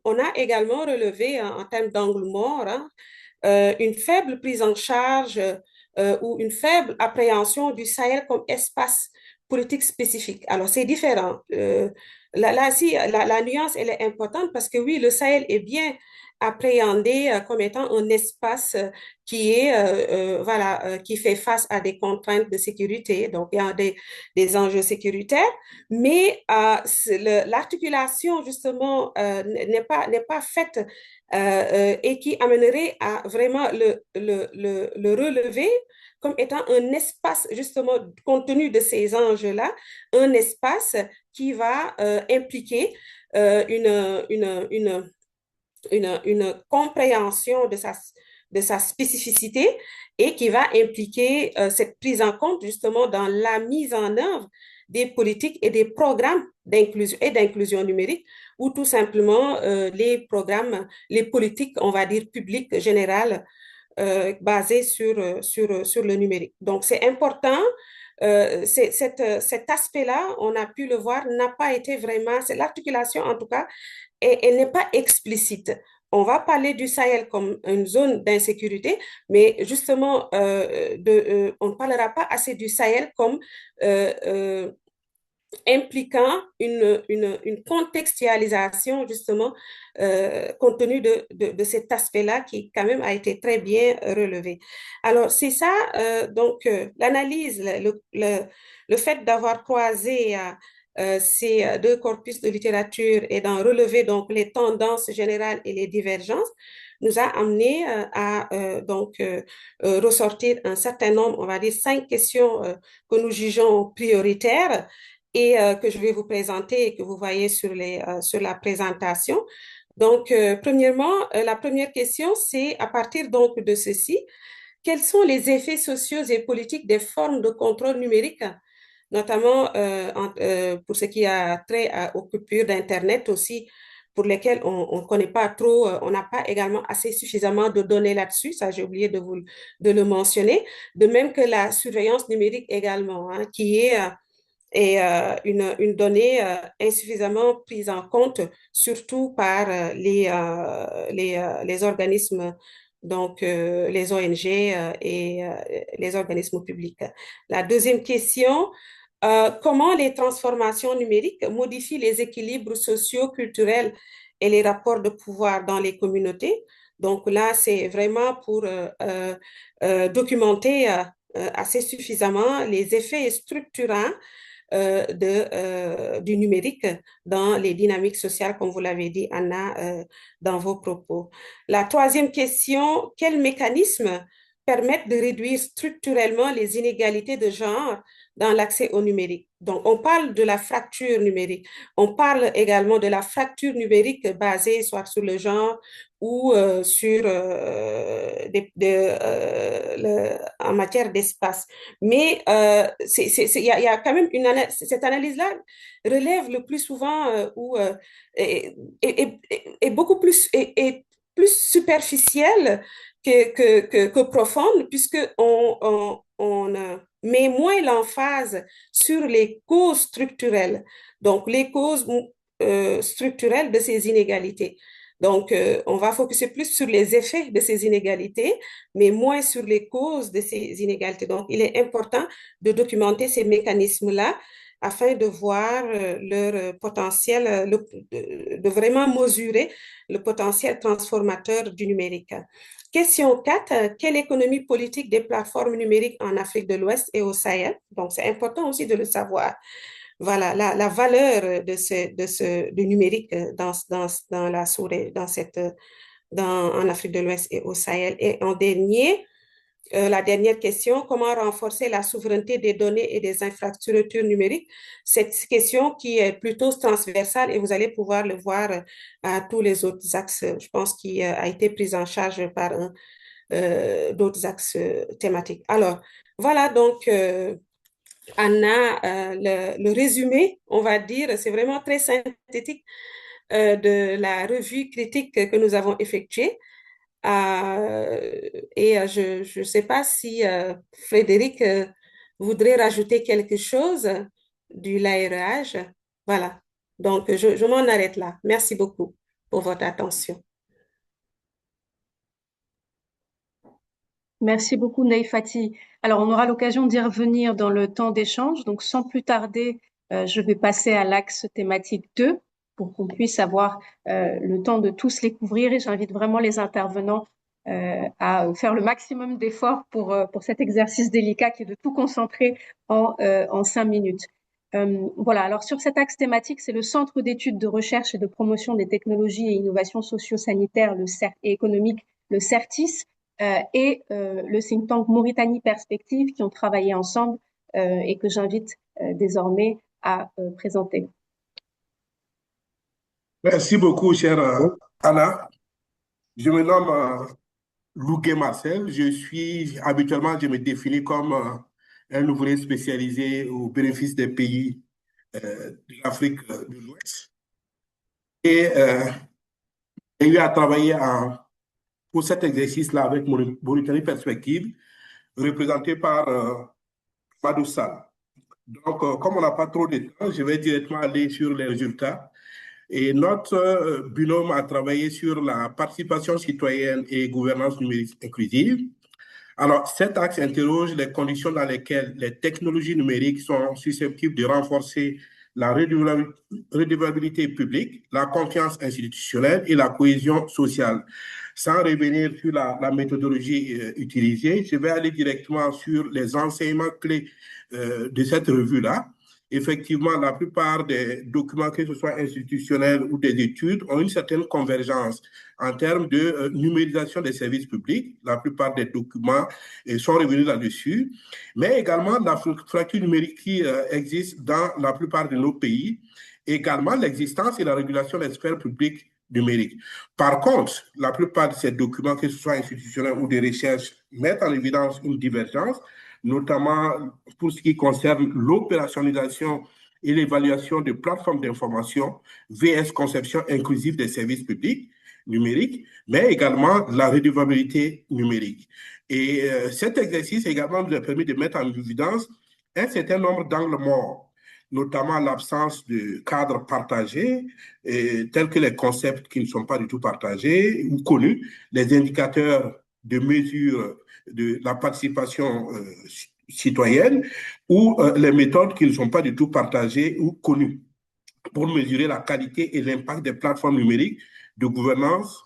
Speaker 3: on a également relevé en termes d'angle mort une faible prise en charge ou une faible appréhension du Sahel comme espace politique spécifique. Alors, c'est différent. La nuance, elle est importante parce que oui, le Sahel est bien appréhendé comme étant un espace qui est, qui fait face à des contraintes de sécurité. Donc, il y a des enjeux sécuritaires, mais l'articulation, justement, n'est pas faite et qui amènerait à vraiment le relever comme étant un espace, justement, compte tenu de ces enjeux-là, un espace qui va impliquer une compréhension de sa spécificité et qui va impliquer cette prise en compte justement dans la mise en œuvre des politiques et des programmes d'inclusion numérique ou tout simplement les programmes, les politiques, on va dire, publiques générales basées sur le numérique. Donc, c'est important. Cet aspect-là, on a pu le voir, n'a pas été vraiment, c'est l'articulation en tout cas, et elle n'est pas explicite. On va parler du Sahel comme une zone d'insécurité, mais justement, on ne parlera pas assez du Sahel comme impliquant une contextualisation, justement, compte tenu de cet aspect-là qui, quand même, a été très bien relevé. Alors, c'est ça, l'analyse, le fait d'avoir croisé ces deux corpus de littérature et d'en relever donc les tendances générales et les divergences, nous a amené ressortir un certain nombre, on va dire 5 questions que nous jugeons prioritaires et que je vais vous présenter et que vous voyez sur la présentation. Donc, premièrement, la première question, c'est à partir donc de ceci, quels sont les effets sociaux et politiques des formes de contrôle numérique, notamment pour ce qui a trait aux coupures d'Internet aussi, pour lesquelles on ne connaît pas trop, on n'a pas également assez suffisamment de données là-dessus, ça j'ai oublié de le mentionner, de même que la surveillance numérique également, hein, qui est une donnée insuffisamment prise en compte, surtout par les organismes, donc les ONG les organismes publics. La deuxième question, comment les transformations numériques modifient les équilibres sociaux, culturels et les rapports de pouvoir dans les communautés? Donc là, c'est vraiment pour documenter assez suffisamment les effets structurants du numérique dans les dynamiques sociales, comme vous l'avez dit, Anna, dans vos propos. La troisième question, quels mécanismes permettent de réduire structurellement les inégalités de genre dans l'accès au numérique? Donc, on parle de la fracture numérique. On parle également de la fracture numérique basée soit sur le genre ou sur en matière d'espace. Mais il y a quand même cette analyse-là relève le plus souvent est beaucoup plus est plus superficielle que profonde, puisque on met moins l'emphase sur les causes structurelles, donc les causes structurelles de ces inégalités. Donc, on va focuser plus sur les effets de ces inégalités, mais moins sur les causes de ces inégalités. Donc, il est important de documenter ces mécanismes-là afin de voir leur potentiel, de vraiment mesurer le potentiel transformateur du numérique. Question 4, quelle économie politique des plateformes numériques en Afrique de l'Ouest et au Sahel? Donc, c'est important aussi de le savoir. Voilà, la valeur du numérique dans la en Afrique de l'Ouest et au Sahel. Et en dernier, la dernière question, comment renforcer la souveraineté des données et des infrastructures numériques? Cette question qui est plutôt transversale et vous allez pouvoir le voir à tous les autres axes, je pense, qui a été prise en charge par d'autres axes thématiques. Alors, voilà donc, Anna, le résumé, on va dire, c'est vraiment très synthétique de la revue critique que nous avons effectuée. Et je ne sais pas si Frédéric voudrait rajouter quelque chose du l'AREH. Voilà. Donc, je m'en arrête là. Merci beaucoup pour votre attention.
Speaker 1: Merci beaucoup, Neifati. Alors, on aura l'occasion d'y revenir dans le temps d'échange. Donc, sans plus tarder, je vais passer à l'axe thématique 2 pour qu'on puisse avoir le temps de tous les couvrir. Et j'invite vraiment les intervenants à faire le maximum d'efforts pour cet exercice délicat qui est de tout concentrer en 5 minutes. Voilà, alors sur cet axe thématique, c'est le Centre d'études de recherche et de promotion des technologies et innovations socio-sanitaires et économiques, le CERTIS, et le think tank Mauritanie Perspective qui ont travaillé ensemble et que j'invite désormais à présenter.
Speaker 4: Merci beaucoup, chère Anna. Je me nomme Lougué Marcel. Habituellement, je me définis comme un ouvrier spécialisé au bénéfice des pays de l'Afrique de l'Ouest. Et j'ai eu à travailler pour cet exercice-là avec Mauritanie Perspective, représenté par Madou Sall. Donc, comme on n'a pas trop de temps, je vais directement aller sur les résultats. Et notre binôme a travaillé sur la participation citoyenne et gouvernance numérique inclusive. Alors, cet axe interroge les conditions dans lesquelles les technologies numériques sont susceptibles de renforcer la redevabilité publique, la confiance institutionnelle et la cohésion sociale. Sans revenir sur la méthodologie utilisée, je vais aller directement sur les enseignements clés de cette revue-là. Effectivement, la plupart des documents, que ce soit institutionnels ou des études, ont une certaine convergence en termes de numérisation des services publics. La plupart des documents sont revenus là-dessus, mais également la fracture numérique qui existe dans la plupart de nos pays, également l'existence et la régulation des sphères publiques numériques. Par contre, la plupart de ces documents, que ce soit institutionnels ou des recherches, mettent en évidence une divergence, notamment pour ce qui concerne l'opérationnalisation et l'évaluation de plateformes d'information, VS conception inclusive des services publics numériques, mais également la redevabilité numérique. Et cet exercice également nous a permis de mettre en évidence un certain nombre d'angles morts, notamment l'absence de cadres partagés, tels que les concepts qui ne sont pas du tout partagés ou connus, les indicateurs de mesure de la participation citoyenne ou les méthodes qui ne sont pas du tout partagées ou connues pour mesurer la qualité et l'impact des plateformes numériques de gouvernance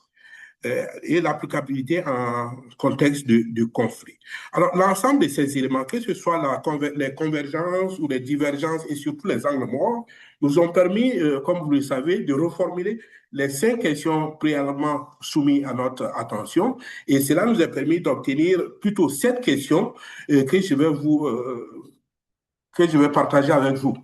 Speaker 4: et l'applicabilité en contexte de conflit. Alors, l'ensemble de ces éléments, que ce soit les convergences ou les divergences et surtout les angles morts, nous ont permis, comme vous le savez, de reformuler les 5 questions préalablement soumises à notre attention. Et cela nous a permis d'obtenir plutôt 7 questions que je vais partager avec vous.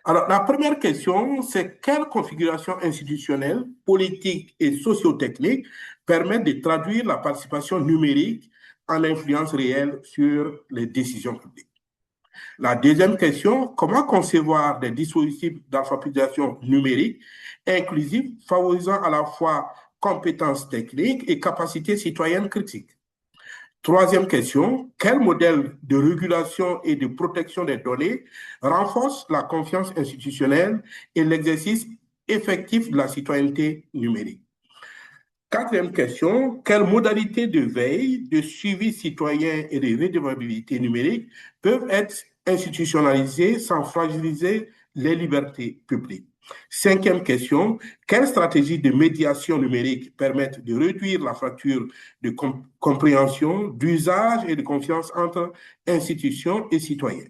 Speaker 4: Alors, la première question, c'est quelle configuration institutionnelle, politique et socio-technique permettent de traduire la participation numérique en influence réelle sur les décisions publiques? La deuxième question, comment concevoir des dispositifs d'alphabétisation numérique inclusifs favorisant à la fois compétences techniques et capacités citoyennes critiques? Troisième question, quel modèle de régulation et de protection des données renforce la confiance institutionnelle et l'exercice effectif de la citoyenneté numérique? Quatrième question, quelles modalités de veille, de suivi citoyen et de redevabilité numérique peuvent être institutionnalisées sans fragiliser les libertés publiques? Cinquième question, quelles stratégies de médiation numérique permettent de réduire la fracture de compréhension, d'usage et de confiance entre institutions et citoyens?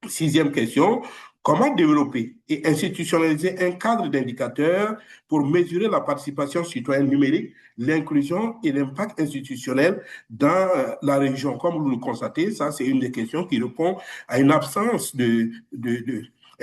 Speaker 4: Sixième question, Comment développer et institutionnaliser un cadre d'indicateurs pour mesurer la participation citoyenne numérique, l'inclusion et l'impact institutionnel dans la région? Comme vous le constatez, ça, c'est une des questions qui répond à une absence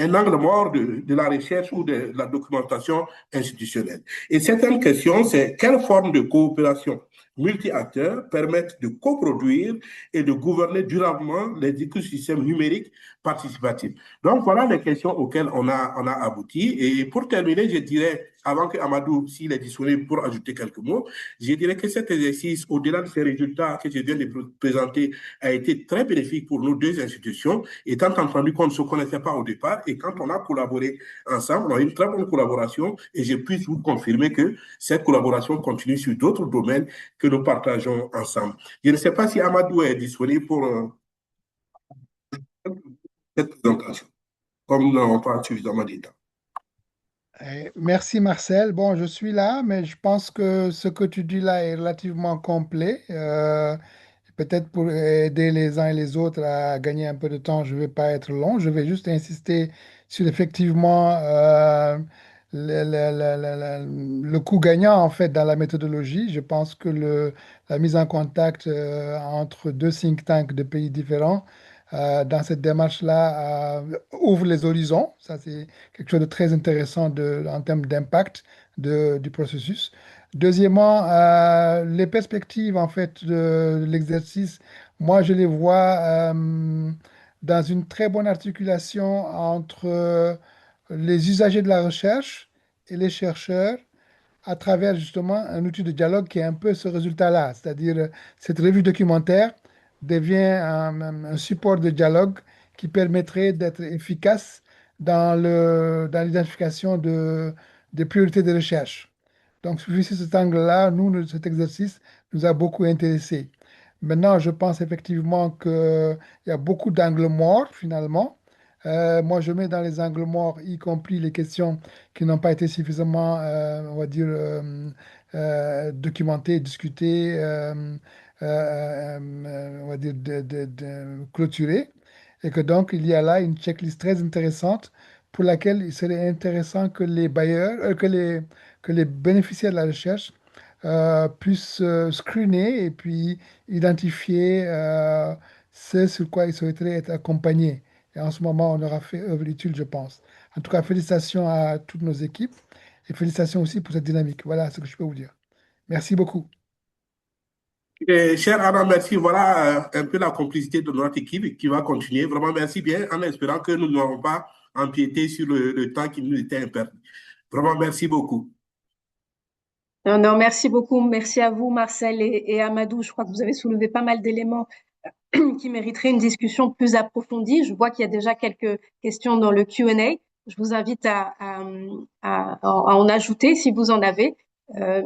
Speaker 4: un angle mort de la recherche ou de la documentation institutionnelle. Et certaines questions, c'est quelle forme de coopération multi-acteurs permettent de coproduire et de gouverner durablement les écosystèmes numériques participatifs. Donc, voilà les questions auxquelles on a abouti. Et pour terminer, je dirais, avant que Amadou, s'il est disponible pour ajouter quelques mots, je dirais que cet exercice, au-delà de ces résultats que je viens de présenter, a été très bénéfique pour nos deux institutions, étant entendu qu'on ne se connaissait pas au départ. Et quand on a collaboré ensemble, on a eu une très bonne collaboration. Et je puis vous confirmer que cette collaboration continue sur d'autres domaines que nous partageons ensemble. Je ne sais pas si Amadou est disponible pour cette présentation, comme nous n'avons pas suffisamment de temps.
Speaker 5: Merci Marcel. Bon, je suis là, mais je pense que ce que tu dis là est relativement complet. Peut-être pour aider les uns et les autres à gagner un peu de temps, je ne vais pas être long. Je vais juste insister sur effectivement le coût gagnant en fait dans la méthodologie. Je pense que la mise en contact entre deux think tanks de pays différents dans cette démarche-là ouvre les horizons. Ça, c'est quelque chose de très intéressant en termes d'impact du processus. Deuxièmement, les perspectives en fait de l'exercice, moi je les vois dans une très bonne articulation entre les usagers de la recherche et les chercheurs à travers justement un outil de dialogue qui est un peu ce résultat-là, c'est-à-dire cette revue documentaire devient un support de dialogue qui permettrait d'être efficace dans l'identification des priorités de recherche. Donc, vu cet angle-là, cet exercice nous a beaucoup intéressés. Maintenant, je pense effectivement qu'il y a beaucoup d'angles morts finalement. Moi, je mets dans les angles morts, y compris les questions qui n'ont pas été suffisamment, on va dire, documentées, discutées, on va dire, clôturées. Et que donc, il y a là une checklist très intéressante pour laquelle il serait intéressant que les bailleurs, que les bénéficiaires de la recherche puissent screener et puis identifier ce sur quoi ils souhaiteraient être accompagnés. Et en ce moment, on aura fait œuvre utile, je pense. En tout cas, félicitations à toutes nos équipes et félicitations aussi pour cette dynamique. Voilà ce que je peux vous dire. Merci beaucoup.
Speaker 4: Cher Anna, merci. Voilà un peu la complicité de notre équipe qui va continuer. Vraiment, merci bien en espérant que nous n'aurons pas empiété sur le temps qui nous était imparti. Vraiment, merci beaucoup.
Speaker 1: Non, non, merci beaucoup. Merci à vous, Marcel et Amadou. Je crois que vous avez soulevé pas mal d'éléments qui mériteraient une discussion plus approfondie. Je vois qu'il y a déjà quelques questions dans le Q&A. Je vous invite à en ajouter si vous en avez.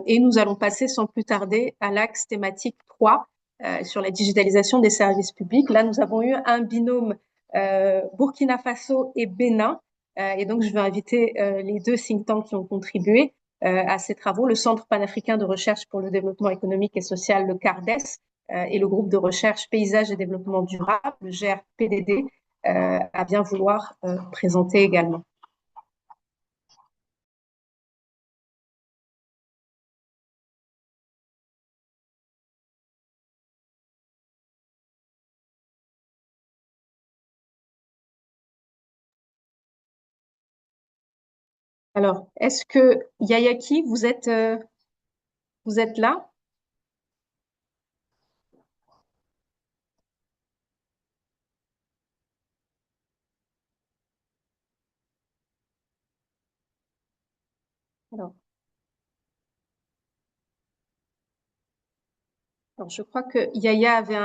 Speaker 1: Et nous allons passer sans plus tarder à l'axe thématique 3 sur la digitalisation des services publics. Là, nous avons eu un binôme Burkina Faso et Bénin. Et donc, je vais inviter les deux think tanks qui ont contribué à ces travaux, le Centre panafricain de recherche pour le développement économique et social, le CARDES, et le groupe de recherche Paysage et Développement Durable, le GRPDD, à bien vouloir présenter également. Alors, est-ce que Yayaki, vous êtes là? Alors, je crois que Yaya avait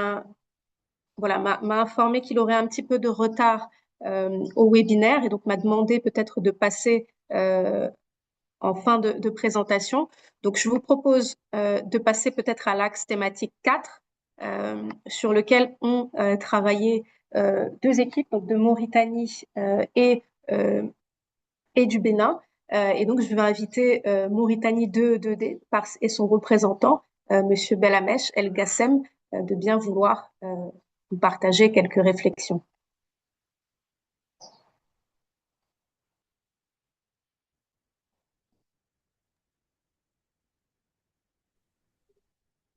Speaker 1: m'a informé qu'il aurait un petit peu de retard au webinaire et donc m'a demandé peut-être de passer en fin de présentation. Donc, je vous propose de passer peut-être à l'axe thématique 4 sur lequel ont travaillé deux équipes, donc de Mauritanie et du Bénin. Et donc, je vais inviter Mauritanie et son représentant, Monsieur Belhamech El Gassem, de bien vouloir vous partager quelques réflexions.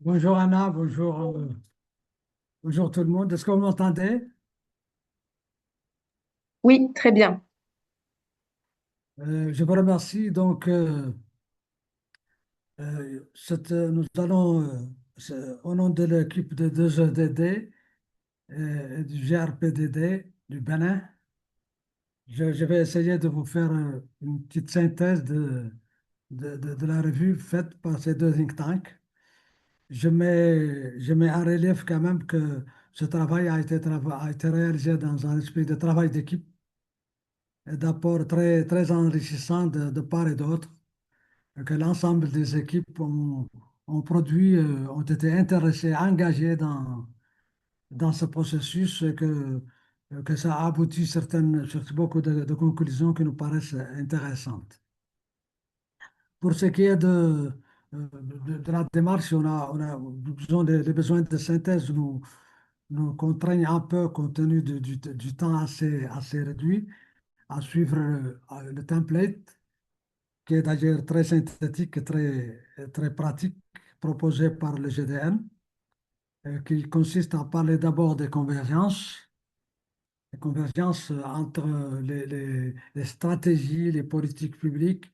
Speaker 6: Bonjour Anna, bonjour tout le monde. Est-ce que vous m'entendez?
Speaker 1: Oui, très bien.
Speaker 6: Je vous remercie. Donc, nous allons, au nom de l'équipe de 2EDD et du GRPDD du Bénin, je vais essayer de vous faire une petite synthèse de la revue faite par ces deux think tanks. Je mets en relief quand même que ce travail a été réalisé dans un esprit de travail d'équipe et d'apport très enrichissant de part et d'autre, et que l'ensemble des équipes ont produit, ont été intéressées, engagées dans ce processus et que ça a abouti sur beaucoup de conclusions qui nous paraissent intéressantes. Pour ce qui est de la démarche, disons, les besoins de synthèse nous contraignent un peu compte tenu du temps assez réduit à suivre le template, qui est d'ailleurs très synthétique et très pratique, proposé par le GDN, qui consiste à parler d'abord des convergences, les convergences entre les stratégies, les politiques publiques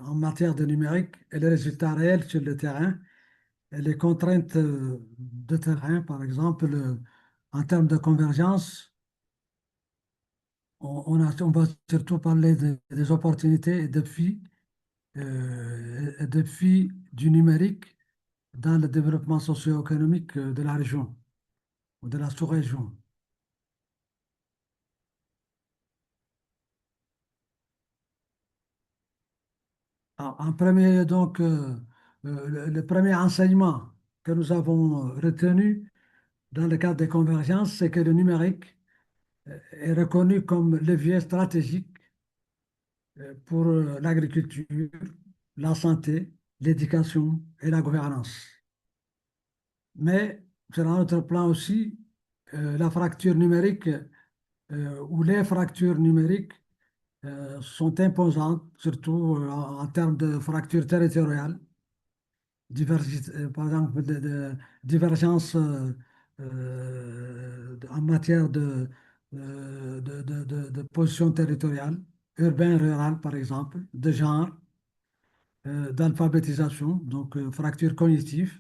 Speaker 6: en matière de numérique et les résultats réels sur le terrain, et les contraintes de terrain, par exemple, en termes de convergence. On va surtout parler des opportunités et défis du numérique dans le développement socio-économique de la région ou de la sous-région. En premier, donc, le premier enseignement que nous avons retenu dans le cadre des convergences, c'est que le numérique est reconnu comme levier stratégique pour l'agriculture, la santé, l'éducation et la gouvernance. Mais sur un autre plan aussi, la fracture numérique ou les fractures numériques sont imposantes, surtout en termes de fracture territoriale, par exemple de divergence en matière de position territoriale, urbain-rural par exemple, de genre, d'alphabétisation, donc fracture cognitive.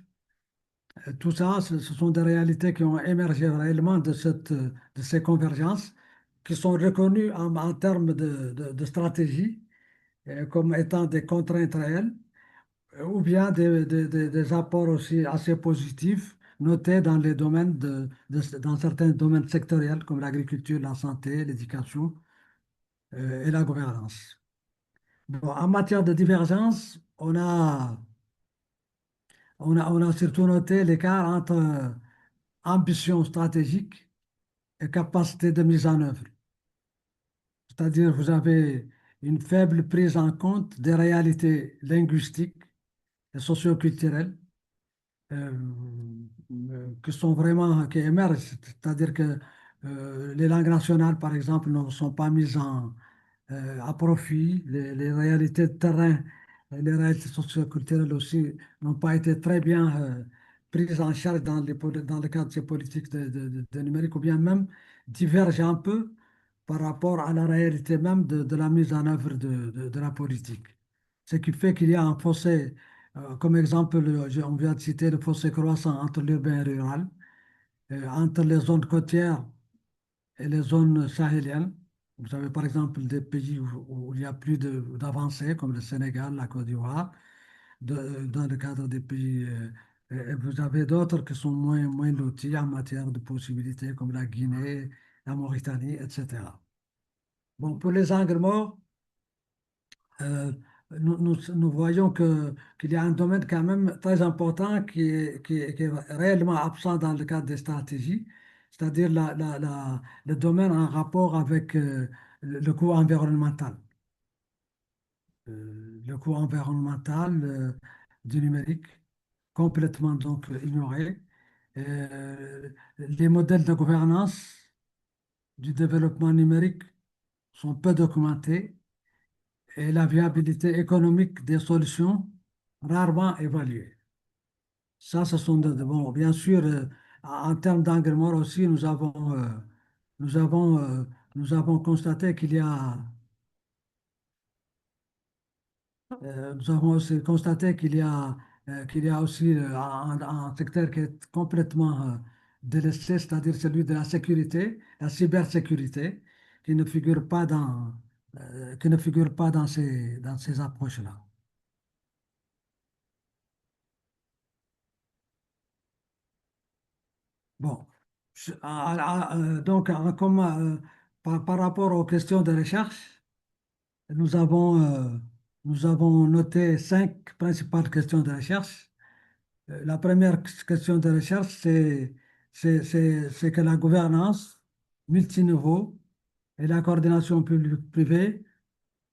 Speaker 6: Tout ça, ce sont des réalités qui ont émergé réellement de ces convergences, qui sont reconnues en termes de stratégie comme étant des contraintes réelles, ou bien des apports aussi assez positifs notés dans les domaines dans certains domaines sectoriels comme l'agriculture, la santé, l'éducation et la gouvernance. Bon, en matière de divergence, on a surtout noté l'écart entre ambition stratégique et capacité de mise en œuvre. C'est-à-dire, vous avez une faible prise en compte des réalités linguistiques et socioculturelles euh, qui émergent. C'est-à-dire que les langues nationales, par exemple, ne sont pas mises à profit. Les réalités de terrain, les réalités socioculturelles aussi n'ont pas été très bien prises en charge dans le cadre de ces politiques de numérique, ou bien même divergent un peu par rapport à la réalité même de la mise en œuvre de la politique. Ce qui fait qu'il y a un fossé, comme exemple, on vient de citer le fossé croissant entre l'urbain et le rural, entre les zones côtières et les zones sahéliennes. Vous avez par exemple des pays où il y a plus d'avancées, comme le Sénégal, la Côte d'Ivoire, dans le cadre des pays. Et vous avez d'autres qui sont moins lotis en matière de possibilités, comme la Guinée, la Mauritanie, etc. Bon, pour les angles morts, euh, nous voyons qu'il y a un domaine quand même très important qui est réellement absent dans le cadre des stratégies, c'est-à-dire le domaine en rapport avec le coût environnemental. Le coût environnemental du numérique, complètement donc ignoré. Les modèles de gouvernance du développement numérique sont peu documentés et la viabilité économique des solutions rarement évaluée. Ça, ce sont bon, bien sûr, en termes d'angle mort aussi, nous avons, euh, nous avons constaté nous avons aussi constaté qu'il y a aussi un secteur qui est complètement délaissé, c'est-à-dire celui de la sécurité, la cybersécurité, qui ne figure pas qui ne figure pas dans ces approches-là. Bon, donc, par rapport aux questions de recherche, nous avons, euh, nous avons noté 5 principales questions de recherche. La première question de recherche, c'est que la gouvernance multiniveau et la coordination publique-privée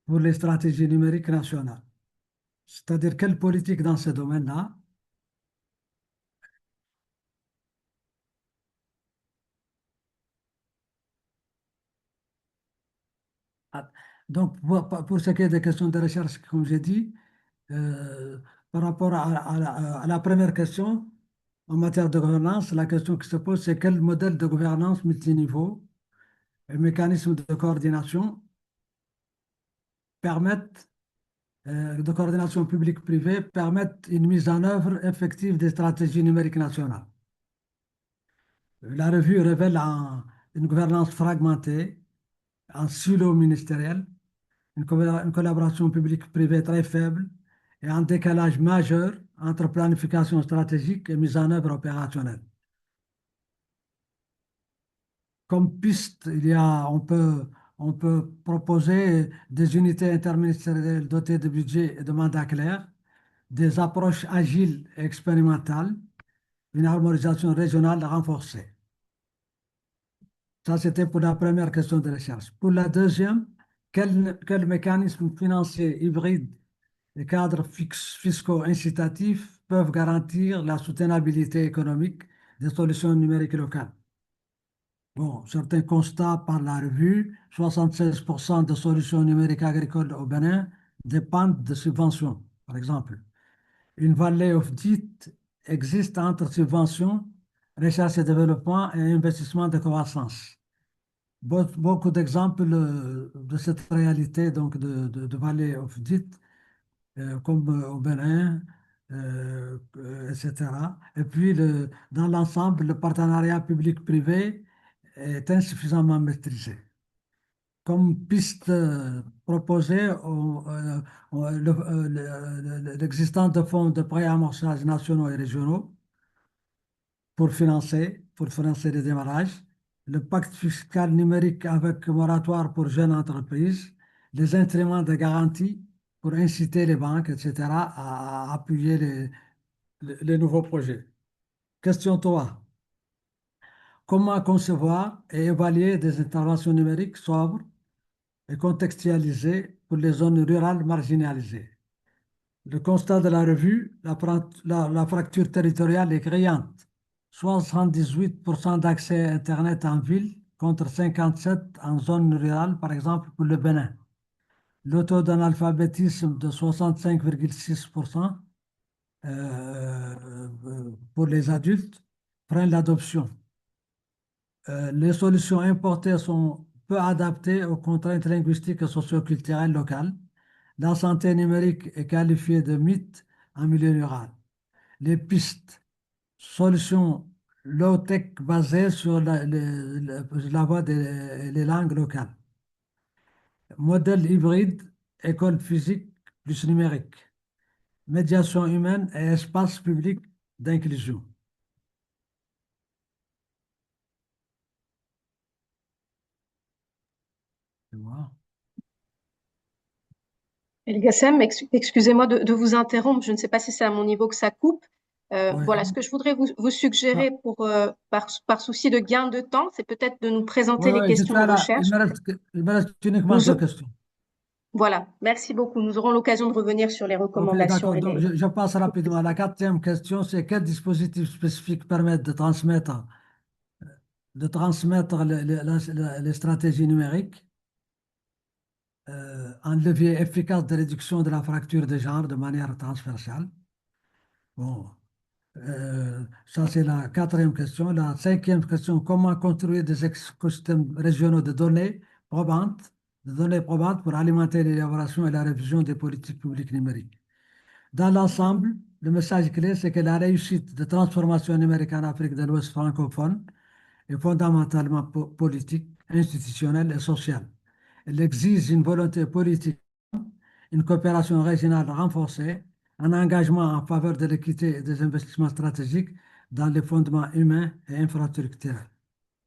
Speaker 6: pour les stratégies numériques nationales. C'est-à-dire quelle politique dans ce domaine-là. Ah, donc, pour ce qui est des questions de recherche, comme j'ai dit, euh, par rapport à la première question, en matière de gouvernance, la question qui se pose, c'est quel modèle de gouvernance multiniveau et mécanisme de coordination permettent, de coordination publique-privée permettent une mise en œuvre effective des stratégies numériques nationales. La revue révèle une gouvernance fragmentée, en silo ministériel, une collaboration publique-privée très faible et un décalage majeur entre planification stratégique et mise en œuvre opérationnelle. Comme piste, on peut proposer des unités interministérielles dotées de budget et de mandats clairs, des approches agiles et expérimentales, une harmonisation régionale renforcée. Ça, c'était pour la première question de recherche. Pour la deuxième, quel mécanisme financier hybride et cadres fiscaux incitatifs peuvent garantir la soutenabilité économique des solutions numériques locales? Bon, certains constats par la revue, 76% de solutions numériques agricoles au Bénin dépendent de subventions, par exemple. Une vallée of debt existe entre subventions, recherche et développement et investissement de croissance. Beaucoup d'exemples de cette réalité donc de vallée of debt, comme au Bénin, etc. Et puis, dans l'ensemble, le partenariat public-privé est insuffisamment maîtrisé. Comme piste proposée, l'existence de fonds de préamorçage nationaux et régionaux pour financer les démarrages, le pacte fiscal numérique avec moratoire pour jeunes entreprises, les instruments de garantie pour inciter les banques, etc., à appuyer les nouveaux projets. Question 3. Comment concevoir et évaluer des interventions numériques sobres et contextualisées pour les zones rurales marginalisées? Le constat de la revue, la fracture territoriale est criante. 78% d'accès à Internet en ville contre 57% en zone rurale, par exemple pour le Bénin. Le taux d'analphabétisme de 65,6% pour les adultes freine l'adoption. Les solutions importées sont peu adaptées aux contraintes linguistiques et socioculturelles locales. La santé numérique est qualifiée de mythe en milieu rural. Les pistes, solutions low-tech basées sur la voix des langues locales. Modèle hybride, école physique plus numérique. Médiation humaine et espace public d'inclusion. Tu vois?
Speaker 1: El Gassem, excusez-moi de vous interrompre. Je ne sais pas si c'est à mon niveau que ça coupe.
Speaker 6: Ouais.
Speaker 1: Voilà, ce que je voudrais vous suggérer par souci de gain de temps, c'est peut-être de nous présenter les
Speaker 6: Ouais, je
Speaker 1: questions
Speaker 6: suis
Speaker 1: de
Speaker 6: là.
Speaker 1: recherche.
Speaker 6: Il me reste uniquement
Speaker 1: Nous,
Speaker 6: 2 questions.
Speaker 1: voilà, merci beaucoup. Nous aurons l'occasion de revenir sur les
Speaker 6: Ok,
Speaker 1: recommandations
Speaker 6: d'accord.
Speaker 1: et
Speaker 6: Donc, je passe rapidement à la quatrième question. C'est quels dispositifs spécifiques permettent de transmettre les stratégies numériques, un levier efficace de réduction de la fracture de genre de manière transversale. Bon. Ça, c'est la quatrième question. La cinquième question, comment construire des écosystèmes régionaux probantes, de données probantes pour alimenter l'élaboration et la révision des politiques publiques numériques. Dans l'ensemble, le message clé, c'est que la réussite de transformation numérique en Afrique de l'Ouest francophone est fondamentalement politique, institutionnelle et sociale. Elle exige une volonté politique, une coopération régionale renforcée, un engagement en faveur de l'équité et des investissements stratégiques dans les fondements humains et infrastructurels.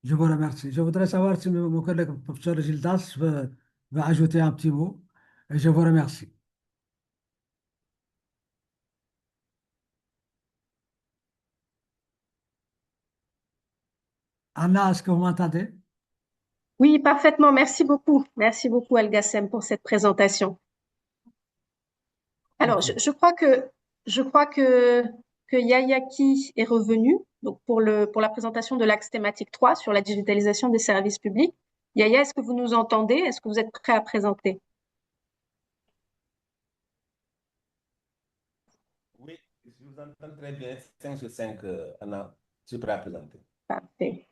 Speaker 6: Je vous remercie. Je voudrais savoir si mon collègue professeur Gildas veut ajouter un petit mot. Et je vous remercie. Anna, est-ce que vous m'entendez?
Speaker 1: Oui, parfaitement. Merci beaucoup. Merci beaucoup, Al-Gassem, pour cette présentation. Alors,
Speaker 6: Ok.
Speaker 1: je crois que Yayaki est revenu donc pour la présentation de l'axe thématique 3 sur la digitalisation des services publics. Yaya, est-ce que vous nous entendez? Est-ce que vous êtes prêt à présenter?
Speaker 7: Oui, je vous entends très bien. 5 sur 5, Anna, je suis prêt à présenter.
Speaker 1: Parfait.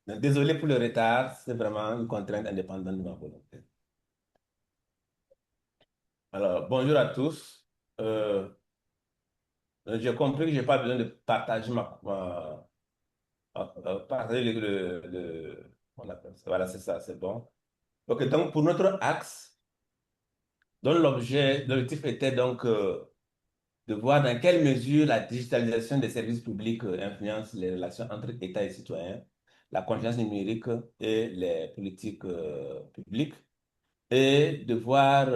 Speaker 7: Donc, désolé pour le retard, c'est vraiment une contrainte indépendante de ma volonté. Alors, bonjour à tous. J'ai compris que je n'ai pas besoin de partager partager on appelle ça. Voilà, c'est ça, c'est bon. Ok, donc pour notre axe, dont l'objectif était donc de voir dans quelle mesure la digitalisation des services publics influence les relations entre État et citoyens, la confiance numérique et les politiques publiques, et de voir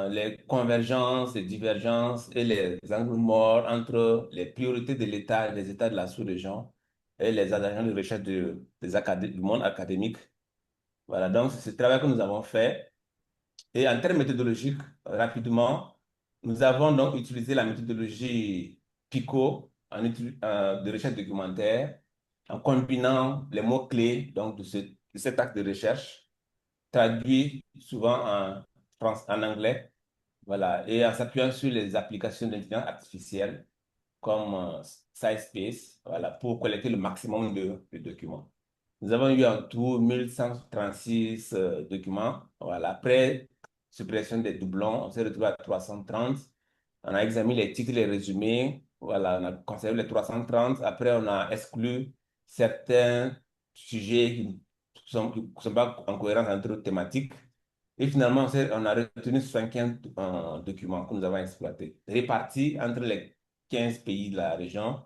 Speaker 7: les convergences, les divergences et les angles morts entre les priorités de l'État et des États de la sous-région et les agents de recherche du monde académique. Voilà, donc c'est ce travail que nous avons fait. Et en termes méthodologiques, rapidement, nous avons donc utilisé la méthodologie PICO de recherche documentaire en combinant les mots-clés donc, de cet acte de recherche, traduit souvent en anglais, voilà, et en s'appuyant sur les applications d'intelligence artificielle comme SciSpace, voilà, pour collecter le maximum de documents. Nous avons eu en tout 1136 documents. Voilà. Après suppression des doublons, on s'est retrouvé à 330. On a examiné les titres, les résumés. Voilà, on a conservé les 330. Après, on a exclu certains sujets qui ne sont pas en cohérence entre thématiques. Et finalement, on a retenu 75 documents que nous avons exploités, répartis entre les 15 pays de la région,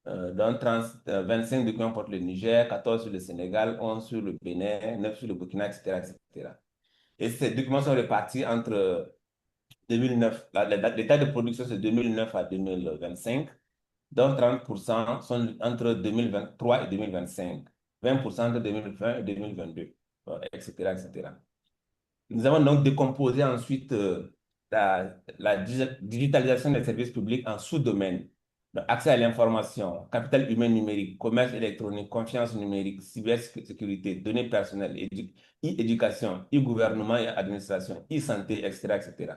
Speaker 7: dont 25 documents portent le Niger, 14 sur le Sénégal, 11 sur le Bénin, 9 sur le Burkina, etc., etc. Et ces documents sont répartis entre 2009, l'état de production c'est 2009 à 2025, dont 30% sont entre 2023 et 2025, 20% entre 2020 et 2022, etc., etc. Nous avons donc décomposé ensuite la digitalisation des services publics en sous-domaines. Donc, accès à l'information, capital humain numérique, commerce électronique, confiance numérique, cybersécurité, données personnelles, e-éducation, e-gouvernement et administration, e-santé, etc., etc.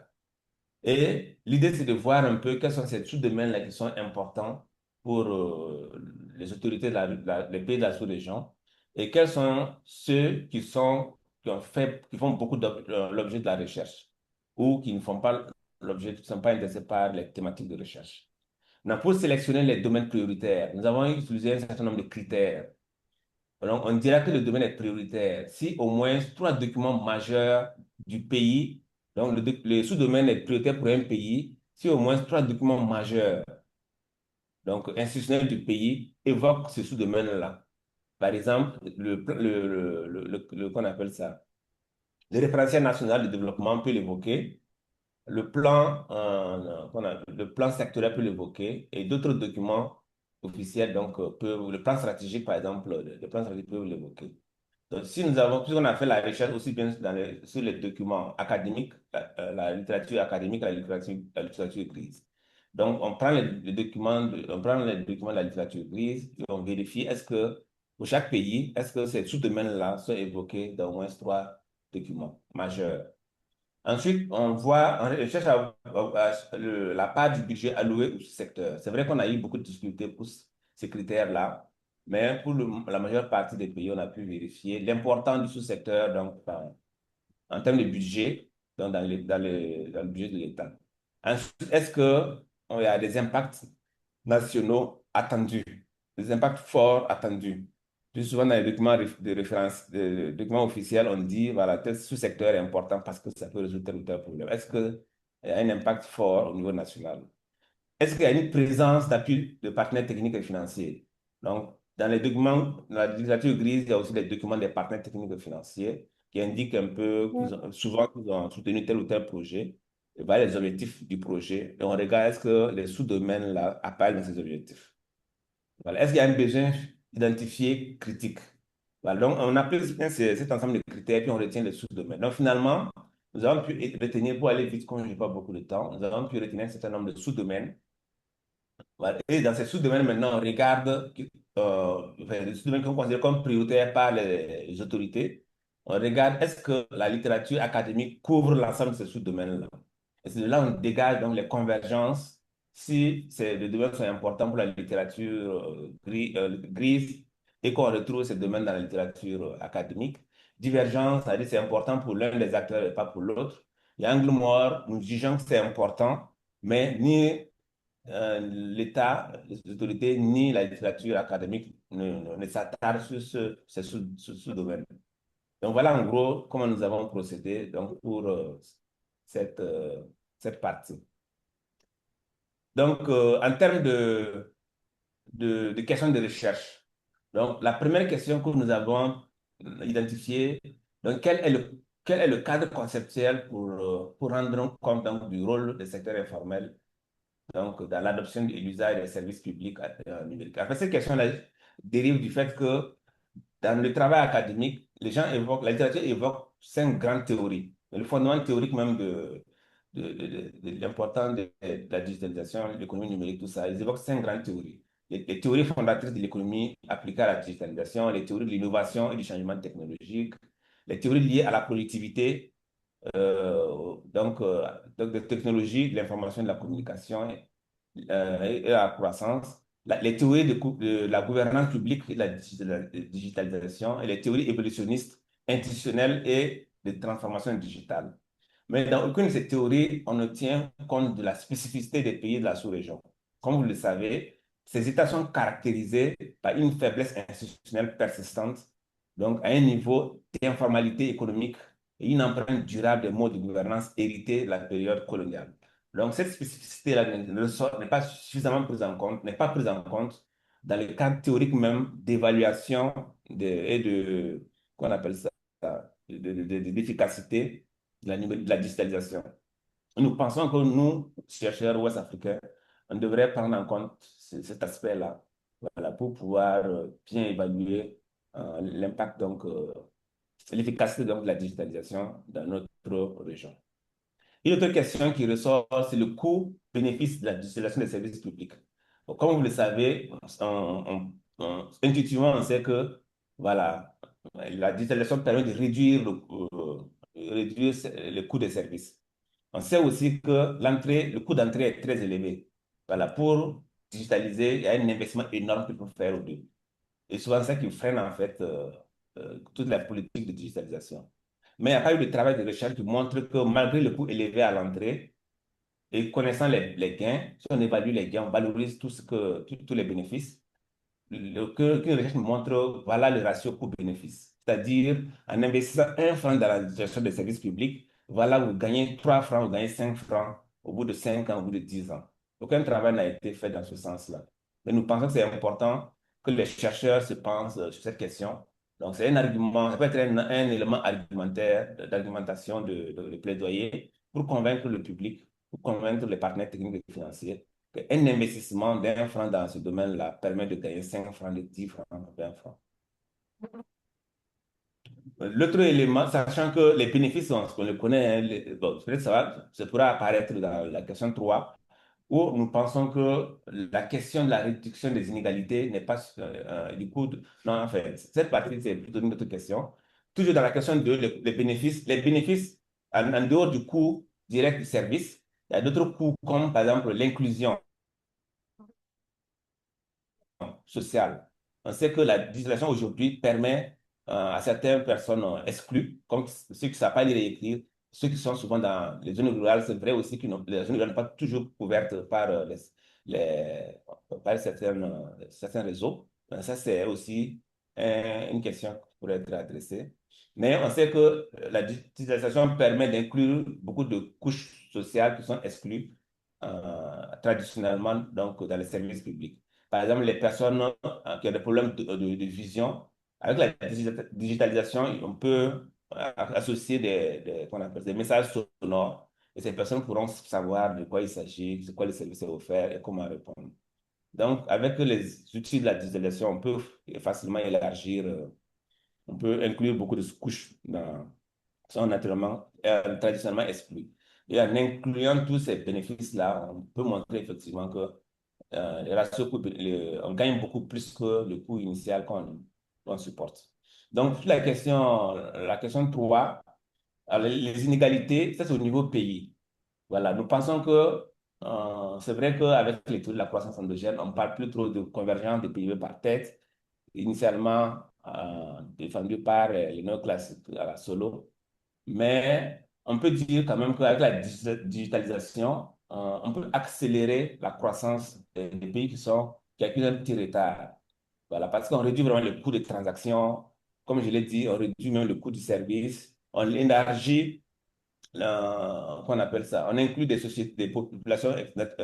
Speaker 7: Et l'idée, c'est de voir un peu quels sont ces sous-domaines-là qui sont importants pour les autorités des pays de la sous-région et quels sont ceux qui font beaucoup l'objet de la recherche ou qui ne font pas l'objet, qui ne sont pas intéressés par les thématiques de recherche. Donc, pour sélectionner les domaines prioritaires, nous avons utilisé un certain nombre de critères. Donc, on dira que le domaine est prioritaire si au moins 3 documents majeurs du pays, donc le sous-domaine est prioritaire pour un pays, si au moins 3 documents majeurs, donc institutionnels du pays, évoquent ce sous-domaine-là. Par exemple, qu'on appelle ça, le référentiel national de développement peut l'évoquer, le plan sectoriel peut l'évoquer et d'autres documents officiels, donc, le plan stratégique, par exemple, le plan stratégique peut l'évoquer. Donc, puisqu'on a fait la recherche aussi bien sur les documents académiques, la littérature académique, la littérature grise. Donc, on prend les documents de la littérature grise et on vérifie est-ce que, pour chaque pays, est-ce que ces sous-domaines-là sont évoqués dans au moins 3 documents majeurs. Ensuite, on cherche la part du budget alloué au secteur. C'est vrai qu'on a eu beaucoup de difficultés pour ces critères-là, mais pour la majeure partie des pays, on a pu vérifier l'importance du sous-secteur donc, en termes de budget donc dans le budget de l'État. Ensuite, est-ce qu'il y a des impacts nationaux attendus, des impacts forts attendus? Plus souvent, dans les documents de référence, des documents officiels, on dit, voilà, tel sous-secteur est important parce que ça peut résoudre tel ou tel problème. Est-ce qu'il y a un impact fort au niveau national? Est-ce qu'il y a une présence d'appui de partenaires techniques et financiers? Donc, dans les documents, dans la littérature grise, il y a aussi les documents des partenaires techniques et financiers qui indiquent un peu, souvent, qu'ils ont soutenu tel ou tel projet, et voilà les objectifs du projet. Et on regarde est-ce que les sous-domaines là appellent dans ces objectifs. Voilà. Est-ce qu'il y a un besoin identifié critique? Voilà. Donc, on applique bien cet ensemble de critères, puis on retient les sous-domaines. Donc, finalement, nous avons pu retenir, pour aller vite, comme je n'ai pas beaucoup de temps, nous avons pu retenir un certain nombre de sous-domaines. Voilà. Et dans ces sous-domaines, maintenant, on regarde enfin, les sous-domaines qu'on considère comme prioritaires par les autorités. On regarde est-ce que la littérature académique couvre l'ensemble de ces sous-domaines-là. Et c'est de là on dégage donc les convergences. Si les domaines sont importants pour la littérature grise et qu'on retrouve ces domaines dans la littérature académique, divergence, c'est-à-dire c'est important pour l'un des acteurs et pas pour l'autre. Et angle mort, nous jugeons que c'est important, mais ni l'État, les autorités, ni la littérature académique ne s'attardent sur ces sous-domaines. Donc voilà en gros comment nous avons procédé donc, pour cette, euh, cette partie. Donc en termes de questions de recherche, donc la première question que nous avons identifiée, donc quel est le cadre conceptuel pour rendre compte donc, du rôle des secteurs informels donc, dans l'adoption et l'usage des services publics numériques. En fait, cette question-là dérive du fait que dans le travail académique, la littérature évoque 5 grandes théories. Le fondement théorique même de l'importance de la digitalisation, l'économie numérique, tout ça, ils évoquent 5 grandes théories. Les théories fondatrices de l'économie appliquée à la digitalisation, les théories de l'innovation et du changement technologique, les théories liées à la productivité, donc de technologie, de l'information et de la communication et la croissance, les théories de la gouvernance publique et de la digitalisation et les théories évolutionnistes, institutionnelles et de transformation digitale. Mais dans aucune de ces théories, on ne tient compte de la spécificité des pays de la sous-région. Comme vous le savez, ces États sont caractérisés par une faiblesse institutionnelle persistante, donc à un niveau d'informalité économique et une empreinte durable des modes de gouvernance hérités de la période coloniale. Donc, cette spécificité-là n'est pas suffisamment prise en compte, n'est pas prise en compte dans le cadre théorique même d'évaluation et qu'on appelle ça, d'efficacité de la digitalisation. Nous pensons que nous, chercheurs ouest-africains, on devrait prendre en compte cet aspect-là, voilà, pour pouvoir bien évaluer l'impact, donc, l'efficacité donc, de la digitalisation dans notre région. Une autre question qui ressort, c'est le coût-bénéfice de la digitalisation des services publics. Donc, comme vous le savez, intuitivement, on sait que voilà, la digitalisation permet de réduire le coût des services. On sait aussi que le coût d'entrée est très élevé. Voilà, pour digitaliser, il y a un investissement énorme qu'il faut faire au début. Et souvent, c'est ça qui freine en fait toute la politique de digitalisation. Mais il n'y a pas eu de travail de recherche qui montre que malgré le coût élevé à l'entrée et connaissant les gains, si on évalue les gains, on valorise tous les bénéfices, qu'une recherche montre, voilà le ratio coût-bénéfice. C'est-à-dire, en investissant 1 franc dans la gestion des services publics, voilà, vous gagnez 3 francs, vous gagnez 5 francs au bout de 5 ans, au bout de 10 ans. Aucun travail n'a été fait dans ce sens-là. Mais nous pensons que c'est important que les chercheurs se pensent sur cette question. Donc, c'est un argument, ça peut être un élément argumentaire, d'argumentation, de plaidoyer pour convaincre le public, pour convaincre les partenaires techniques et financiers qu'un investissement d'1 franc dans ce domaine-là permet de gagner 5 francs, de 10 francs, 20 francs. L'autre élément, sachant que les bénéfices, on le connaît, hein, bon, peut-être ça pourra apparaître dans la question 3, où nous pensons que la question de la réduction des inégalités n'est pas du coup, non, enfin, cette partie, c'est plutôt une autre question. Toujours dans la question 2, les bénéfices en dehors du coût direct du service, il y a d'autres coûts comme par exemple l'inclusion sociale. On sait que la digitalisation aujourd'hui permet à certaines personnes exclues, comme ceux qui ne savent pas lire et écrire, ceux qui sont souvent dans les zones rurales, c'est vrai aussi que les zones rurales ne sont pas toujours couvertes par, par certains réseaux. Ça, c'est aussi une question qui pourrait être adressée. Mais on sait que la digitalisation permet d'inclure beaucoup de couches sociales qui sont exclues traditionnellement donc, dans les services publics. Par exemple, les personnes qui ont des problèmes de vision, avec la digitalisation, on peut associer qu'on appelle des messages sonores et ces personnes pourront savoir de quoi il s'agit, de quoi le service est offert et comment répondre. Donc, avec les outils de la digitalisation, on peut facilement élargir, on peut inclure beaucoup de couches qui sont naturellement, traditionnellement exclues. Et en incluant tous ces bénéfices-là, on peut montrer effectivement que le ratio on gagne beaucoup plus que le coût initial qu'on supporte. Donc, la question 3, alors, les inégalités, ça c'est au niveau pays. Voilà, nous pensons que c'est vrai qu'avec l'étude de la croissance endogène, on ne parle plus trop de convergence des PIB par tête, initialement défendu par les néoclassiques à la solo. Mais on peut dire quand même qu'avec la digitalisation, on peut accélérer la croissance des pays qui accusent un petit retard. Voilà, parce qu'on réduit vraiment le coût des transactions. Comme je l'ai dit, on réduit même le coût du service. On élargit, qu'on appelle ça, on inclut des sociétés, des populations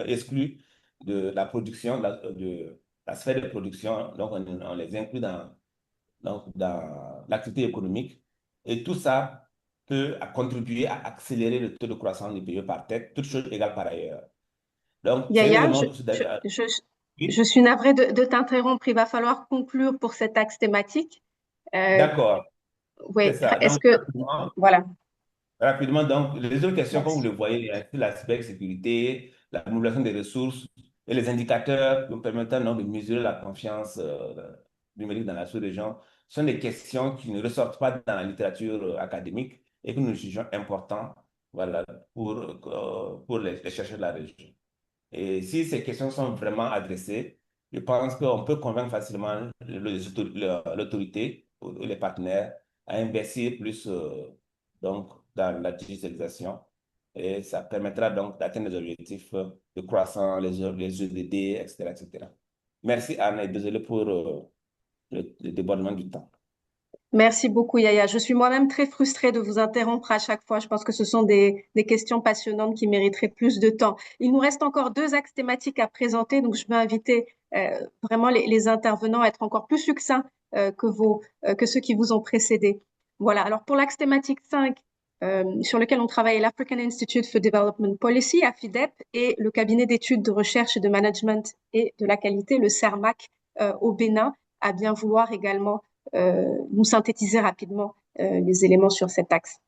Speaker 7: exclues de la production, de la sphère de production. Donc, on les inclut dans l'activité économique. Et tout ça peut contribuer à accélérer le taux de croissance du PIB par tête, toutes choses égales par ailleurs. Donc, c'est un
Speaker 1: Yaya,
Speaker 7: élément.
Speaker 1: je
Speaker 7: Oui,
Speaker 1: suis navrée de t'interrompre. Il va falloir conclure pour cet axe thématique. Euh,
Speaker 7: d'accord, c'est
Speaker 1: oui,
Speaker 7: ça.
Speaker 1: est-ce
Speaker 7: Donc,
Speaker 1: que, voilà.
Speaker 7: rapidement, donc, les autres questions, comme vous
Speaker 1: Merci.
Speaker 7: le voyez, il y a l'aspect sécurité, la mobilisation des ressources et les indicateurs nous permettant donc, de mesurer la confiance numérique dans la sous-région sont des questions qui ne ressortent pas dans la littérature académique et que nous jugeons importantes voilà, pour les chercheurs de la région. Et si ces questions sont vraiment adressées, je pense qu'on peut convaincre facilement l'autorité ou les partenaires à investir plus donc, dans la digitalisation. Et ça permettra donc d'atteindre les objectifs de croissance, les EDD, etc., etc. Merci Anne et désolé pour le débordement du temps.
Speaker 1: Merci beaucoup, Yaya. Je suis moi-même très frustrée de vous interrompre à chaque fois. Je pense que ce sont des questions passionnantes qui mériteraient plus de temps. Il nous reste encore deux axes thématiques à présenter, donc je vais inviter vraiment les intervenants à être encore plus succincts que ceux qui vous ont précédés. Voilà. Alors pour l'axe thématique 5, sur lequel on travaille, l'African Institute for Development Policy, AFIDEP, et le cabinet d'études de recherche et de management et de la qualité, le CERMAC, au Bénin, à bien vouloir également nous synthétiser rapidement les éléments sur cet axe.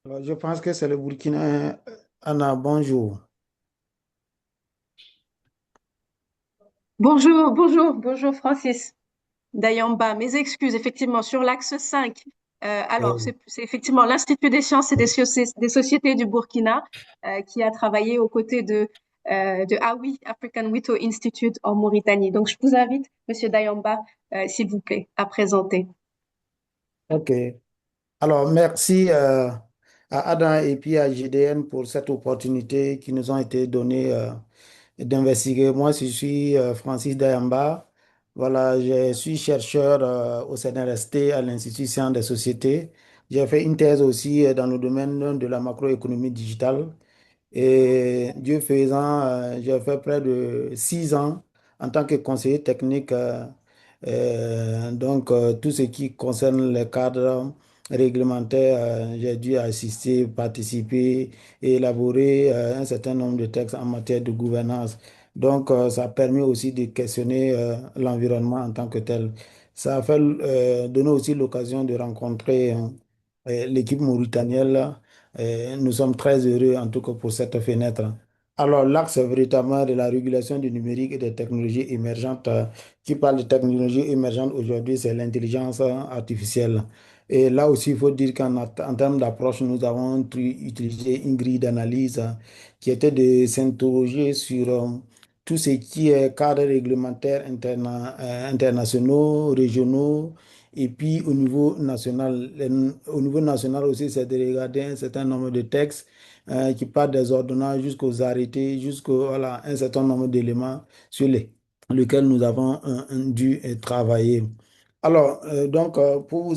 Speaker 8: Alors, je pense que c'est le Burkina. Anna, bonjour.
Speaker 1: Bonjour Francis Dayamba. Mes excuses, effectivement, sur l'axe 5. Alors,
Speaker 8: Oui.
Speaker 1: c'est effectivement l'Institut des sciences et des sociétés du Burkina qui a travaillé aux côtés de AWI, African Wito Institute en Mauritanie. Donc, je vous invite, Monsieur Dayamba, s'il vous plaît, à présenter.
Speaker 8: OK. Alors, merci à Adam et puis à GDN pour cette opportunité qui nous ont été données d'investiguer. Moi, je suis Francis Dayamba. Voilà, je suis chercheur au CNRST à l'Institut Sciences des Sociétés. J'ai fait une thèse aussi dans le domaine de la macroéconomie digitale. Et Dieu faisant, j'ai fait près de 6 ans en tant que conseiller technique. Donc, tout ce qui concerne les cadres réglementaires, j'ai dû assister, participer et élaborer un certain nombre de textes en matière de gouvernance. Donc, ça permet aussi de questionner l'environnement en tant que tel. Ça a fait donner aussi l'occasion de rencontrer l'équipe mauritanienne là. Nous sommes très heureux, en tout cas, pour cette fenêtre. Alors, l'axe c'est véritablement de la régulation du numérique et des technologies émergentes. Qui parle de technologies émergentes aujourd'hui, c'est l'intelligence artificielle. Et là aussi, il faut dire en termes d'approche, nous avons utilisé une grille d'analyse qui était de s'interroger sur tout ce qui est cadre réglementaire internationaux, régionaux, et puis au niveau national. Au niveau national aussi, c'est de regarder un certain nombre de textes qui part des ordonnances jusqu'aux arrêtés, jusqu'au voilà, un certain nombre d'éléments sur lesquels nous avons dû travailler. Alors, pour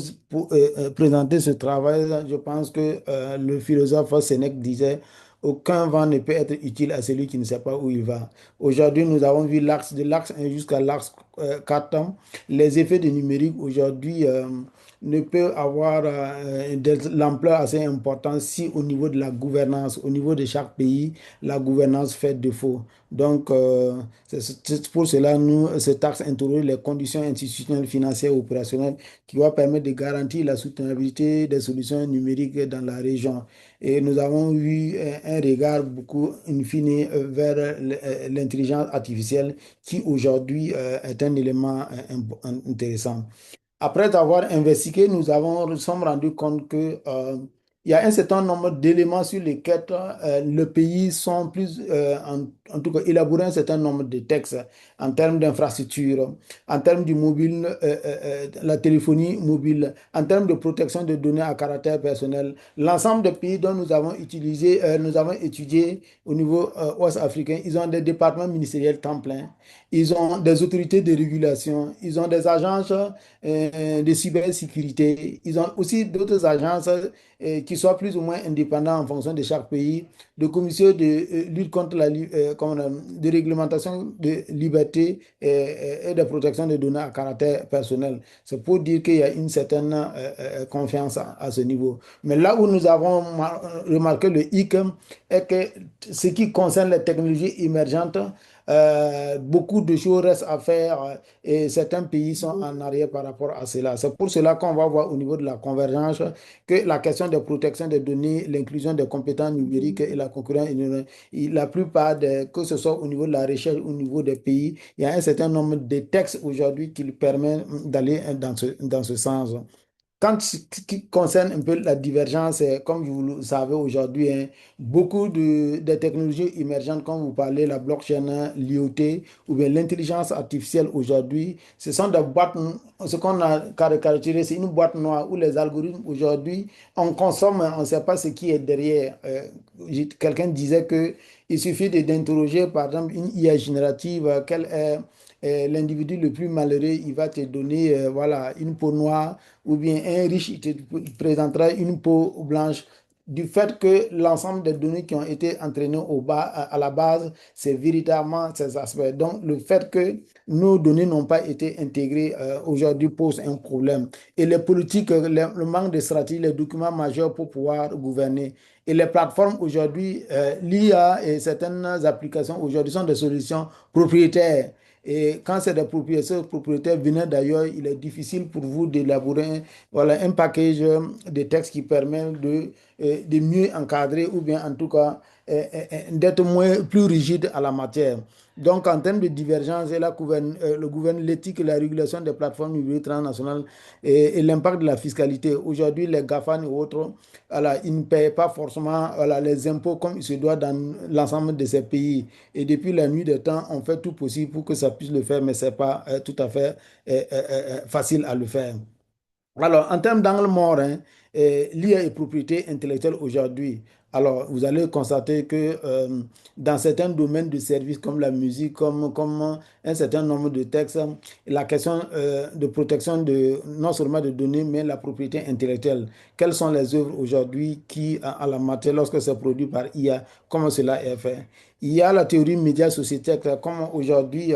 Speaker 8: présenter ce travail, je pense que le philosophe Sénèque disait, aucun vent ne peut être utile à celui qui ne sait pas où il va. Aujourd'hui, nous avons vu l'axe de l'axe 1 jusqu'à l'axe 4. Les effets du numérique aujourd'hui ne peuvent avoir de l'ampleur assez importante si au niveau de la gouvernance, au niveau de chaque pays, la gouvernance fait défaut. Donc, c'est pour cela, nous, cet axe interroge les conditions institutionnelles, financières et opérationnelles qui vont permettre de garantir la soutenabilité des solutions numériques dans la région. Et nous avons eu un regard beaucoup, in fine, vers l'intelligence artificielle qui aujourd'hui est un élément intéressant. Après avoir investigué, nous sommes rendus compte que, il y a un certain nombre d'éléments sur lesquels le pays sont plus, en tout cas, élaborer un certain nombre de textes en termes d'infrastructure, en termes du mobile, la téléphonie mobile, en termes de protection de données à caractère personnel. L'ensemble des pays dont nous avons étudié au niveau ouest africain, ils ont des départements ministériels temps plein, ils ont des autorités de régulation, ils ont des agences de cybersécurité. Ils ont aussi d'autres agences qui soient plus ou moins indépendantes en fonction de chaque pays, de commissions de lutte contre de réglementation de liberté et de protection des données à caractère personnel. C'est pour dire qu'il y a une certaine confiance à ce niveau. Mais là où nous avons remarqué le hic est que ce qui concerne les technologies émergentes, beaucoup de choses restent à faire et certains pays sont en arrière par rapport à cela. C'est pour cela qu'on va voir au niveau de la convergence que la question de protection des données, l'inclusion des compétences numériques et la concurrence, la plupart que ce soit au niveau de la recherche, au niveau des pays, il y a un certain nombre de textes aujourd'hui qui permettent d'aller dans ce sens. Ce qui concerne un peu la divergence, comme vous le savez aujourd'hui, hein, beaucoup de technologies émergentes, comme vous parlez, la blockchain, l'IoT ou bien l'intelligence artificielle aujourd'hui, ce sont des boîtes, ce qu'on a caractérisé, c'est une boîte noire où les algorithmes aujourd'hui, on consomme, on ne sait pas ce qui est derrière. Quelqu'un disait que il suffit d'interroger, par exemple, une IA générative, quel est l'individu le plus malheureux, il va te donner voilà, une peau noire ou bien un riche, il présentera une peau blanche. Du fait que l'ensemble des données qui ont été entraînées à la base, c'est véritablement ces aspects. Donc, le fait que nos données n'ont pas été intégrées aujourd'hui pose un problème. Et les politiques, le manque de stratégie, les documents majeurs pour pouvoir gouverner. Et les plateformes aujourd'hui, l'IA et certaines applications aujourd'hui sont des solutions propriétaires. Et quand c'est des propriétaires venant d'ailleurs, il est difficile pour vous d'élaborer voilà, un package de textes qui permet de mieux encadrer ou bien en tout cas d'être plus rigide à la matière. Donc, en termes de divergence, l'éthique et la régulation des plateformes numériques transnationales et l'impact de la fiscalité. Aujourd'hui, les GAFAN et autres, voilà, ils ne payent pas forcément voilà, les impôts comme il se doit dans l'ensemble de ces pays. Et depuis la nuit des temps, on fait tout possible pour que ça puisse le faire, mais ce n'est pas tout à fait facile à le faire. Alors, en termes d'angle mort, hein, l'IA est propriété intellectuelle aujourd'hui. Alors, vous allez constater que dans certains domaines de services comme la musique, comme un certain nombre de textes, la question de protection non seulement de données, mais la propriété intellectuelle. Quelles sont les œuvres aujourd'hui qui, à la matière, lorsque c'est produit par IA, comment cela est fait? Il y a la théorie média-société, comment aujourd'hui,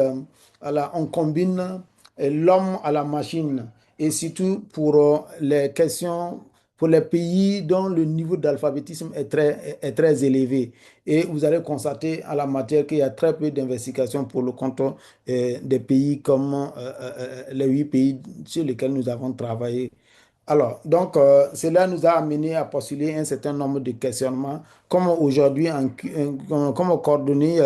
Speaker 8: voilà, on combine l'homme à la machine et surtout pour les questions, pour les pays dont le niveau d'alphabétisme est très élevé. Et vous allez constater à la matière qu'il y a très peu d'investigations pour le compte des pays comme les 8 pays sur lesquels nous avons travaillé. Alors, donc, cela nous a amené à postuler un certain nombre de questionnements comment aujourd'hui, comment coordonner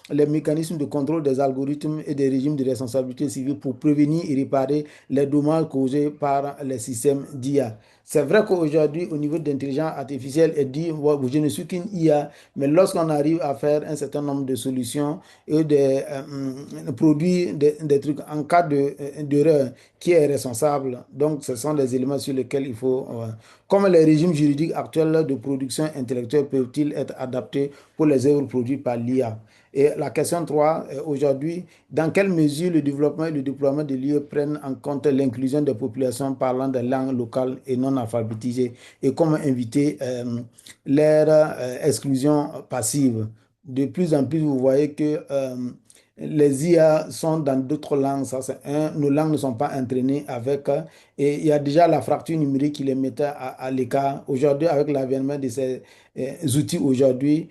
Speaker 8: les mécanismes de contrôle des algorithmes et des régimes de responsabilité civile pour prévenir et réparer les dommages causés par les systèmes d'IA. C'est vrai qu'aujourd'hui, au niveau de l'intelligence artificielle, elle dit, ouais, je ne suis qu'une IA, mais lorsqu'on arrive à faire un certain nombre de solutions et de produire des trucs en cas d'erreur, qui est responsable? Donc, ce sont des éléments sur lesquels il faut... Comment les régimes juridiques actuels de production intellectuelle peuvent-ils être adaptés pour les œuvres produites par l'IA? Et la question 3 aujourd'hui, dans quelle mesure le développement et le déploiement de l'IA prennent en compte l'inclusion des populations parlant des langues locales et non alphabétisées et comment éviter leur exclusion passive? De plus en plus, vous voyez que les IA sont dans d'autres langues, ça c'est un, nos langues ne sont pas entraînées avec, et il y a déjà la fracture numérique qui les mettait à l'écart. Aujourd'hui, avec l'avènement de ces outils aujourd'hui,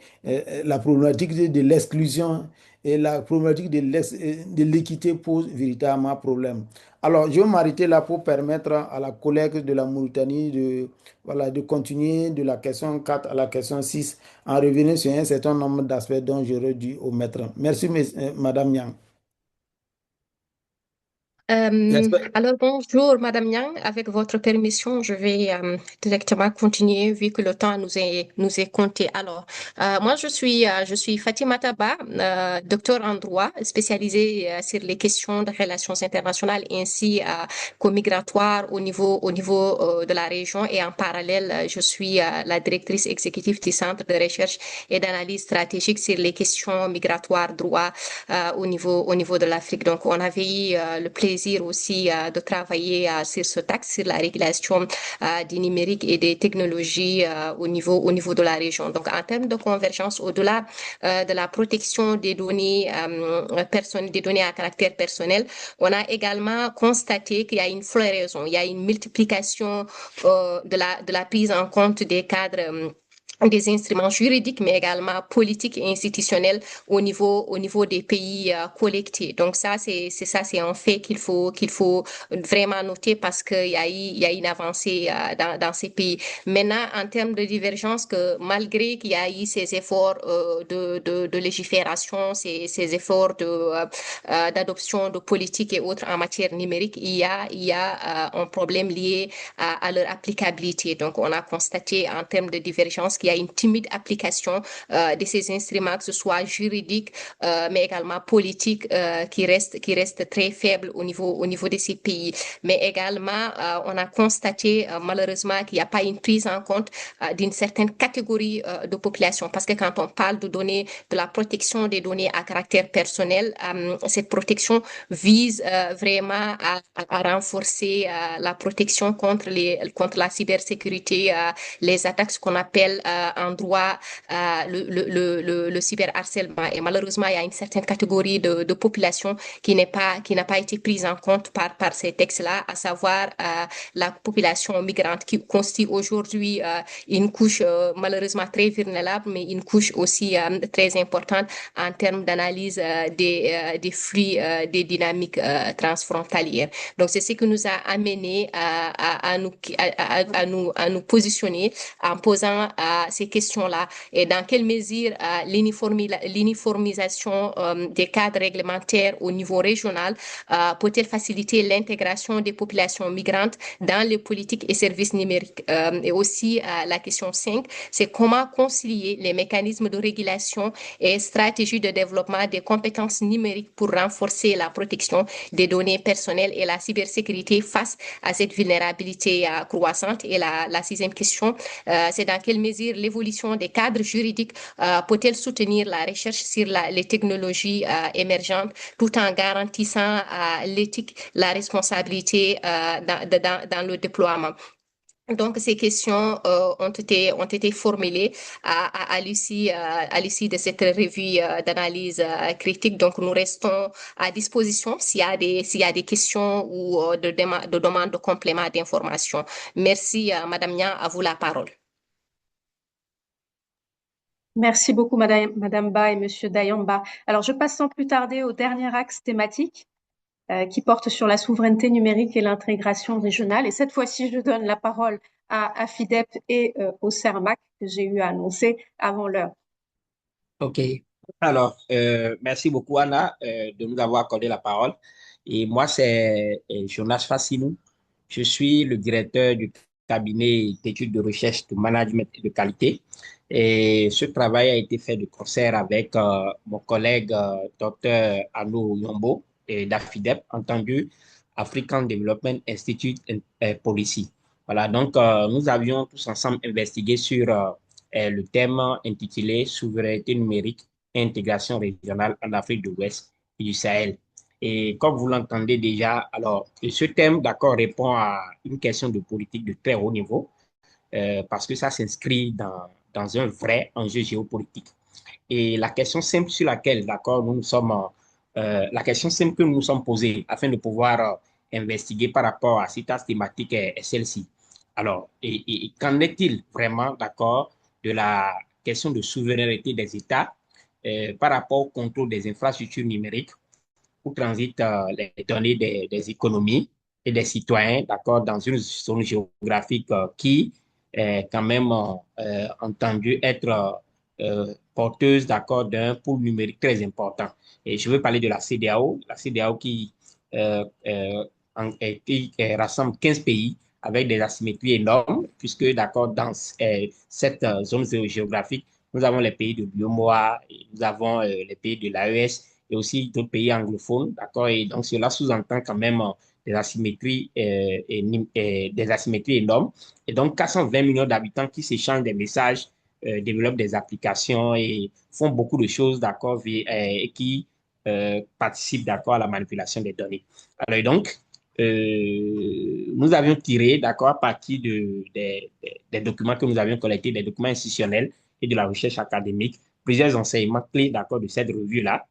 Speaker 8: la problématique de l'exclusion et la problématique de l'équité pose véritablement problème. Alors, je vais m'arrêter là pour permettre à la collègue de la Mauritanie de, voilà, de continuer de la question 4 à la question 6 en revenant sur un certain nombre d'aspects dont j'aurais dû omettre. Merci, Madame Yang.
Speaker 9: Alors bonjour Madame Yang, avec votre permission, je vais directement continuer vu que le temps nous est compté. Alors moi je suis Fatima Taba, docteur en droit spécialisée sur les questions de relations internationales ainsi qu'au migratoire au niveau de la région et en parallèle je suis la directrice exécutive du Centre de recherche et d'analyse stratégique sur les questions migratoires droit au niveau de l'Afrique. Donc on avait eu le plaisir aussi de travailler sur ce texte, sur la régulation du numérique et des technologies au niveau de la région. Donc, en termes de convergence, au-delà de la protection des données personnelles, des données à caractère personnel, on a également constaté qu'il y a une floraison, il y a une multiplication de la prise en compte des cadres des instruments juridiques, mais également politiques et institutionnels au niveau des pays collectés. Donc ça, c'est un fait qu'il faut vraiment noter parce qu'il y a une avancée dans ces pays. Maintenant, en termes de divergence, que malgré qu'il y a eu ces efforts de légifération, ces efforts d'adoption de politiques et autres en matière numérique, il y a un problème lié à leur applicabilité. Donc, on a constaté en termes de divergence qu'il y a une timide application de ces instruments, que ce soit juridique, mais également politique, qui reste très faible au niveau de ces pays. Mais également, on a constaté malheureusement qu'il n'y a pas une prise en compte d'une certaine catégorie de population, parce que quand on parle de données, de la protection des données à caractère personnel, cette protection vise vraiment à renforcer la protection contre la cybersécurité, les attaques, ce qu'on appelle en droit le cyberharcèlement. Et malheureusement, il y a une certaine catégorie de population qui n'a pas été prise en compte par ces textes-là, à savoir la population migrante qui constitue aujourd'hui une couche malheureusement très vulnérable, mais une couche aussi très importante en termes d'analyse des flux, des dynamiques transfrontalières. Donc, c'est ce qui nous a amené à nous positionner en posant ces questions-là et dans quelle mesure l'uniformisation des cadres réglementaires au niveau régional peut-elle faciliter l'intégration des populations migrantes dans les politiques et services numériques. Et aussi, la question 5, c'est comment concilier les mécanismes de régulation et stratégies de développement des compétences numériques pour renforcer la protection des données personnelles et la cybersécurité face à cette vulnérabilité croissante. Et la sixième question, c'est dans quelle mesure l'évolution des cadres juridiques peut-elle soutenir la recherche sur les technologies émergentes tout en garantissant l'éthique, la responsabilité dans le déploiement. Donc, ces questions ont été formulées à l'issue de cette revue d'analyse critique. Donc, nous restons à disposition s'il y a des questions ou de demandes de compléments d'information. Merci, Madame Nia, à vous la parole.
Speaker 1: Merci beaucoup, Madame Ba et Monsieur Dayamba. Alors, je passe sans plus tarder au dernier axe thématique qui porte sur la souveraineté numérique et l'intégration régionale. Et cette fois-ci, je donne la parole à FIDEP et au CERMAC que j'ai eu à annoncer avant l'heure.
Speaker 10: OK. Alors, merci beaucoup, Anna, de nous avoir accordé la parole. Et moi, c'est Jonas Fassinou. Je suis le directeur du cabinet d'études de recherche de management et de qualité. Et ce travail a été fait de concert avec mon collègue Dr. Arnaud Yombo et d'AFIDEP, entendu African Development Institute Policy. Voilà, donc nous avions tous ensemble investigué sur le thème intitulé Souveraineté numérique et intégration régionale en Afrique de l'Ouest et du Sahel. Et comme vous l'entendez déjà, alors ce thème, d'accord, répond à une question de politique de très haut niveau parce que ça s'inscrit dans un vrai enjeu géopolitique. Et la question simple sur laquelle, d'accord, nous nous sommes, la question simple que nous nous sommes posée afin de pouvoir investiguer par rapport à cette thématique est celle-ci. Alors, qu'en est-il vraiment, d'accord, de la question de souveraineté des États par rapport au contrôle des infrastructures numériques où transitent les données des économies et des citoyens, d'accord, dans une zone géographique qui est quand même entendu être porteuse, d'accord, d'un pool numérique très important. Et je veux parler de la CEDEAO qui rassemble 15 pays avec des asymétries énormes, puisque, d'accord, dans cette zone géographique, nous avons les pays de l'UEMOA, nous avons les pays de l'AES, et aussi d'autres pays anglophones, d'accord? Et donc, cela sous-entend quand même des asymétries énormes. Et donc, 420 millions d'habitants qui s'échangent des messages, développent des applications et font beaucoup de choses, d'accord? Et qui participent, d'accord, à la manipulation des données. Alors, donc, nous avions tiré, d'accord, à partir des documents que nous avions collectés, des documents institutionnels et de la recherche académique, plusieurs enseignements clés, d'accord, de cette revue-là.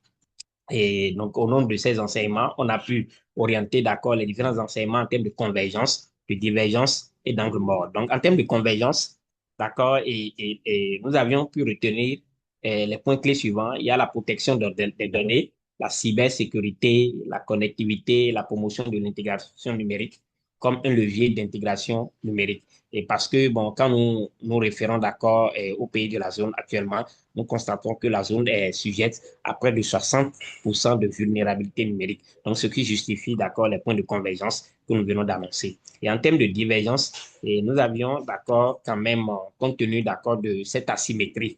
Speaker 10: Et donc, au nom de ces enseignements, on a pu orienter, d'accord, les différents enseignements en termes de convergence, de divergence et d'angle mort. Donc, en termes de convergence, d'accord, et nous avions pu retenir les points clés suivants. Il y a la protection des données, la cybersécurité, la connectivité, la promotion de l'intégration numérique comme un levier d'intégration numérique. Et parce que, bon, quand nous nous référons, d'accord, aux pays de la zone actuellement, nous constatons que la zone est sujette à près de 60% de vulnérabilité numérique. Donc, ce qui justifie, d'accord, les points de convergence que nous venons d'annoncer. Et en termes de divergence, nous avions, d'accord, quand même, compte tenu, d'accord, de cette asymétrie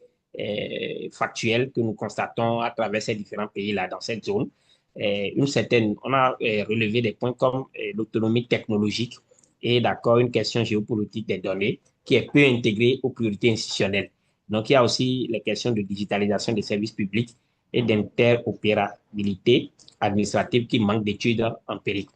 Speaker 10: factuelle que nous constatons à travers ces différents pays-là dans cette zone, on a relevé des points comme l'autonomie technologique et, d'accord, une question géopolitique des données qui est peu intégrée aux priorités institutionnelles. Donc, il y a aussi les questions de digitalisation des services publics et d'interopérabilité administrative qui manquent d'études empiriques.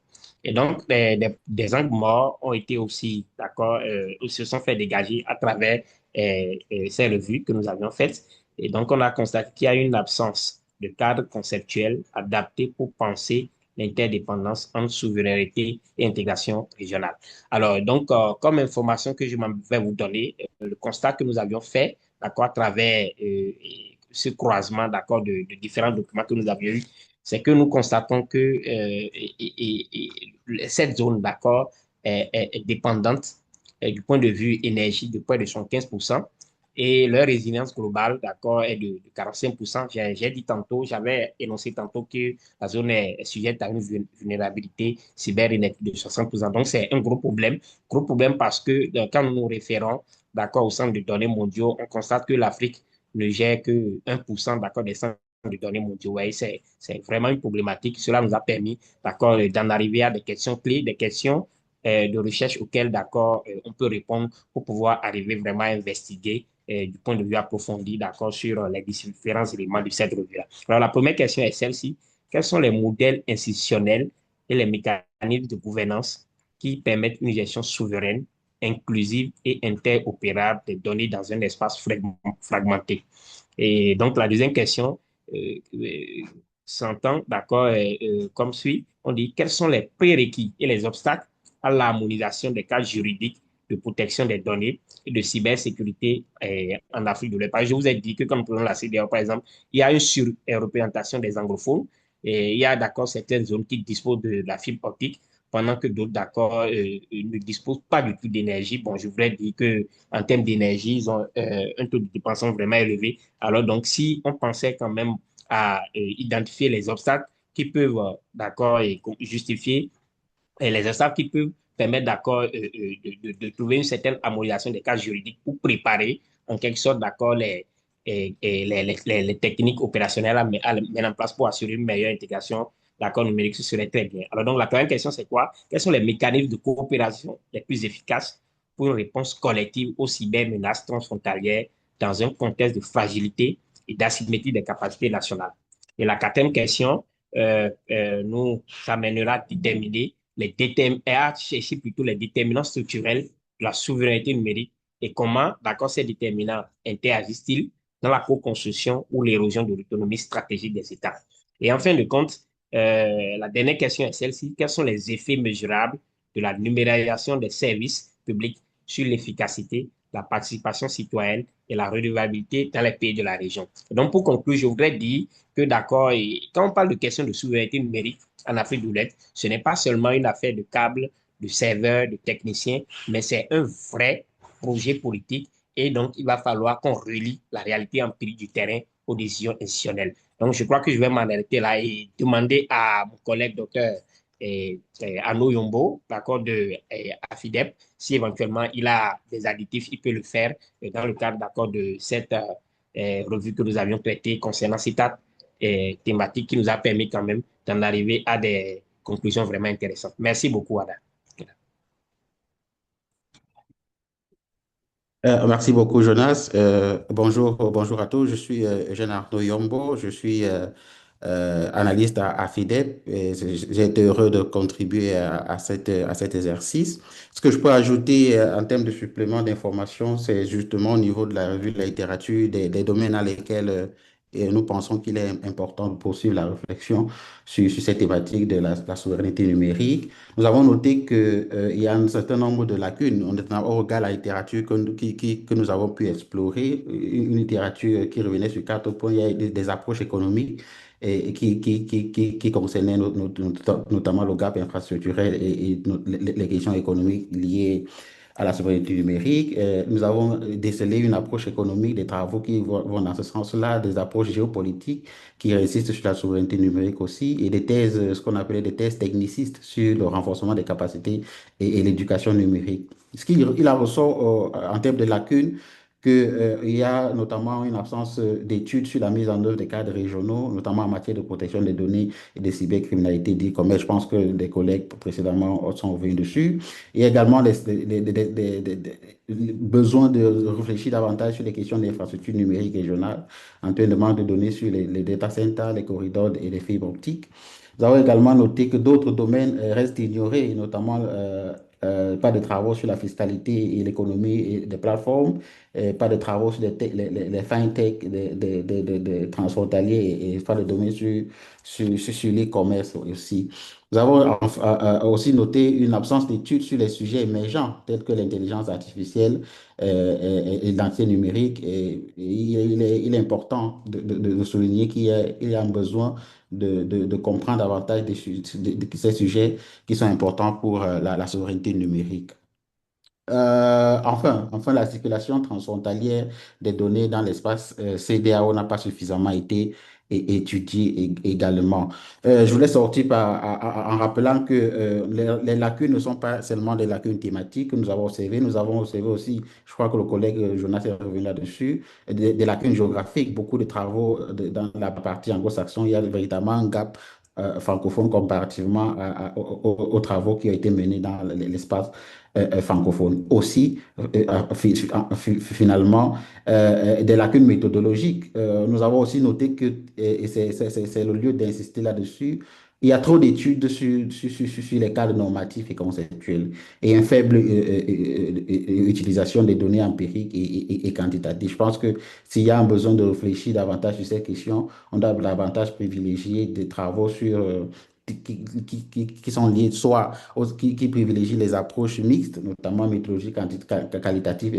Speaker 10: Et donc, des angles morts ont été aussi, d'accord, se sont fait dégager à travers ces revues que nous avions faites. Et donc, on a constaté qu'il y a une absence de cadre conceptuel adapté pour penser l'interdépendance entre souveraineté et intégration régionale. Alors, donc, comme information que je vais vous donner, le constat que nous avions fait, d'accord, à travers ce croisement, d'accord, de différents documents que nous avions eus, c'est que nous constatons que cette zone, d'accord, est dépendante du point de vue énergie de près de 75%. Et leur résilience globale, d'accord, est de 45%. J'ai dit tantôt, j'avais énoncé tantôt que la zone est sujette à une vulnérabilité cybernétique de 60%. Donc, c'est un gros problème. Gros problème parce que quand nous nous référons, d'accord, au centre de données mondiaux, on constate que l'Afrique ne gère que 1%, d'accord, des centres de données mondiaux. Ouais, c'est vraiment une problématique. Cela nous a permis, d'accord, d'en arriver à des questions clés, des questions de recherche auxquelles, d'accord, on peut répondre pour pouvoir arriver vraiment à investiguer du point de vue approfondi, d'accord, sur les différents éléments de cette revue-là. Alors, la première question est celle-ci. Quels sont les modèles institutionnels et les mécanismes de gouvernance qui permettent une gestion souveraine, inclusive et interopérable des données dans un espace fragmenté? Et donc, la deuxième question s'entend, d'accord, comme suit. On dit, quels sont les prérequis et les obstacles à l'harmonisation des cadres juridiques de protection des données et de cybersécurité en Afrique de l'Ouest? Je vous ai dit que, comme prenons la CEDEAO, par exemple, il y a une surreprésentation des anglophones et il y a, d'accord, certaines zones qui disposent de la fibre optique, pendant que d'autres, d'accord, ne disposent pas du tout d'énergie. Bon, je voudrais dire que en termes d'énergie, ils ont un taux de dépenses vraiment élevé. Alors, donc, si on pensait quand même à identifier les obstacles qui peuvent, d'accord, et justifier et les obstacles qui peuvent permettre, d'accord, de trouver une certaine harmonisation des cas juridiques pour préparer, en quelque sorte, d'accord, les techniques opérationnelles à mettre en place pour assurer une meilleure intégration, d'accord, numérique, ce serait très bien. Alors, donc, la première question, c'est quoi? Quels sont les mécanismes de coopération les plus efficaces pour une réponse collective aux cybermenaces transfrontalières dans un contexte de fragilité et d'asymétrie des capacités nationales? Et la quatrième question nous amènera à déterminer à chercher plutôt les déterminants structurels de la souveraineté numérique et comment, d'accord, ces déterminants interagissent-ils dans la co-construction ou l'érosion de l'autonomie stratégique des États. Et en fin de compte, la dernière question est celle-ci. Quels sont les effets mesurables de la numérisation des services publics sur l'efficacité, la participation citoyenne et la redevabilité dans les pays de la région? Donc, pour conclure, je voudrais dire que, d'accord, quand on parle de questions de souveraineté numérique en Afrique de l'Ouest, ce n'est pas seulement une affaire de câbles, de serveurs, de techniciens, mais c'est un vrai projet politique. Et donc, il va falloir qu'on relie la réalité empirique du terrain aux décisions institutionnelles. Donc, je crois que je vais m'en arrêter là et demander à mon collègue docteur Arnaud Yombo, d'accord, de AFIDEP, si éventuellement il a des additifs, il peut le faire dans le cadre, d'accord, de cette revue que nous avions traitée concernant CITAT thématique qui nous a permis quand même d'en arriver à des conclusions vraiment intéressantes. Merci beaucoup, Ada.
Speaker 11: Merci beaucoup, Jonas. Bonjour à tous. Je suis Eugène Arnaud Yombo. Je suis analyste à FIDEP. Et j'ai été heureux de contribuer à cet exercice. Ce que je peux ajouter en termes de supplément d'information, c'est justement au niveau de la revue de la littérature, des domaines dans lesquels et nous pensons qu'il est important de poursuivre la réflexion sur cette thématique de la souveraineté numérique. Nous avons noté qu'il y a un certain nombre de lacunes au regard de la littérature que nous avons pu explorer, une littérature qui revenait sur quatre points. Il y a des approches économiques et qui concernaient notamment le gap infrastructurel et les questions économiques liées à la souveraineté numérique. Nous avons décelé une approche économique des travaux qui vont dans ce sens-là, des approches géopolitiques qui insistent sur la souveraineté numérique aussi, et des thèses, ce qu'on appelait des thèses technicistes sur le renforcement des capacités et l'éducation numérique. Ce qu'il en ressort en termes de lacunes, qu'il y a notamment une absence d'études sur la mise en œuvre des cadres régionaux, notamment en matière de protection des données et de cybercriminalité dit comme je pense que les collègues précédemment sont revenus dessus. Il y a également besoin de réfléchir davantage sur les questions d'infrastructures numériques régionales, en termes de manque de données sur les data centers, les corridors et les fibres optiques. Nous avons également noté que d'autres domaines restent ignorés, notamment pas de travaux sur la fiscalité et l'économie des plateformes, pas de travaux sur les fintech des transfrontaliers et pas de données sur l'e-commerce aussi. Nous avons aussi noté une absence d'études sur les sujets émergents tels que l'intelligence artificielle et l'identité numérique. Il est important de souligner qu'il y a un besoin de comprendre davantage ces sujets qui sont importants pour la souveraineté numérique. Enfin, la circulation transfrontalière des données dans l'espace CEDEAO n'a pas suffisamment été étudiée également. Je voulais sortir en rappelant que les lacunes ne sont pas seulement des lacunes thématiques que nous avons observées. Nous avons observé aussi, je crois que le collègue Jonas est revenu là-dessus, des lacunes géographiques. Beaucoup de travaux dans la partie anglo-saxonne, il y a véritablement un gap francophone comparativement aux travaux qui ont été menés dans l'espace francophone. Aussi, finalement, des lacunes méthodologiques. Nous avons aussi noté que, et c'est le lieu d'insister là-dessus, il y a trop d'études sur les cadres normatifs et conceptuels et une faible utilisation des données empiriques et quantitatives. Je pense que s'il y a un besoin de réfléchir davantage sur ces questions, on doit davantage privilégier des travaux qui sont liés soit qui privilégient les approches mixtes, notamment méthodologie qualitative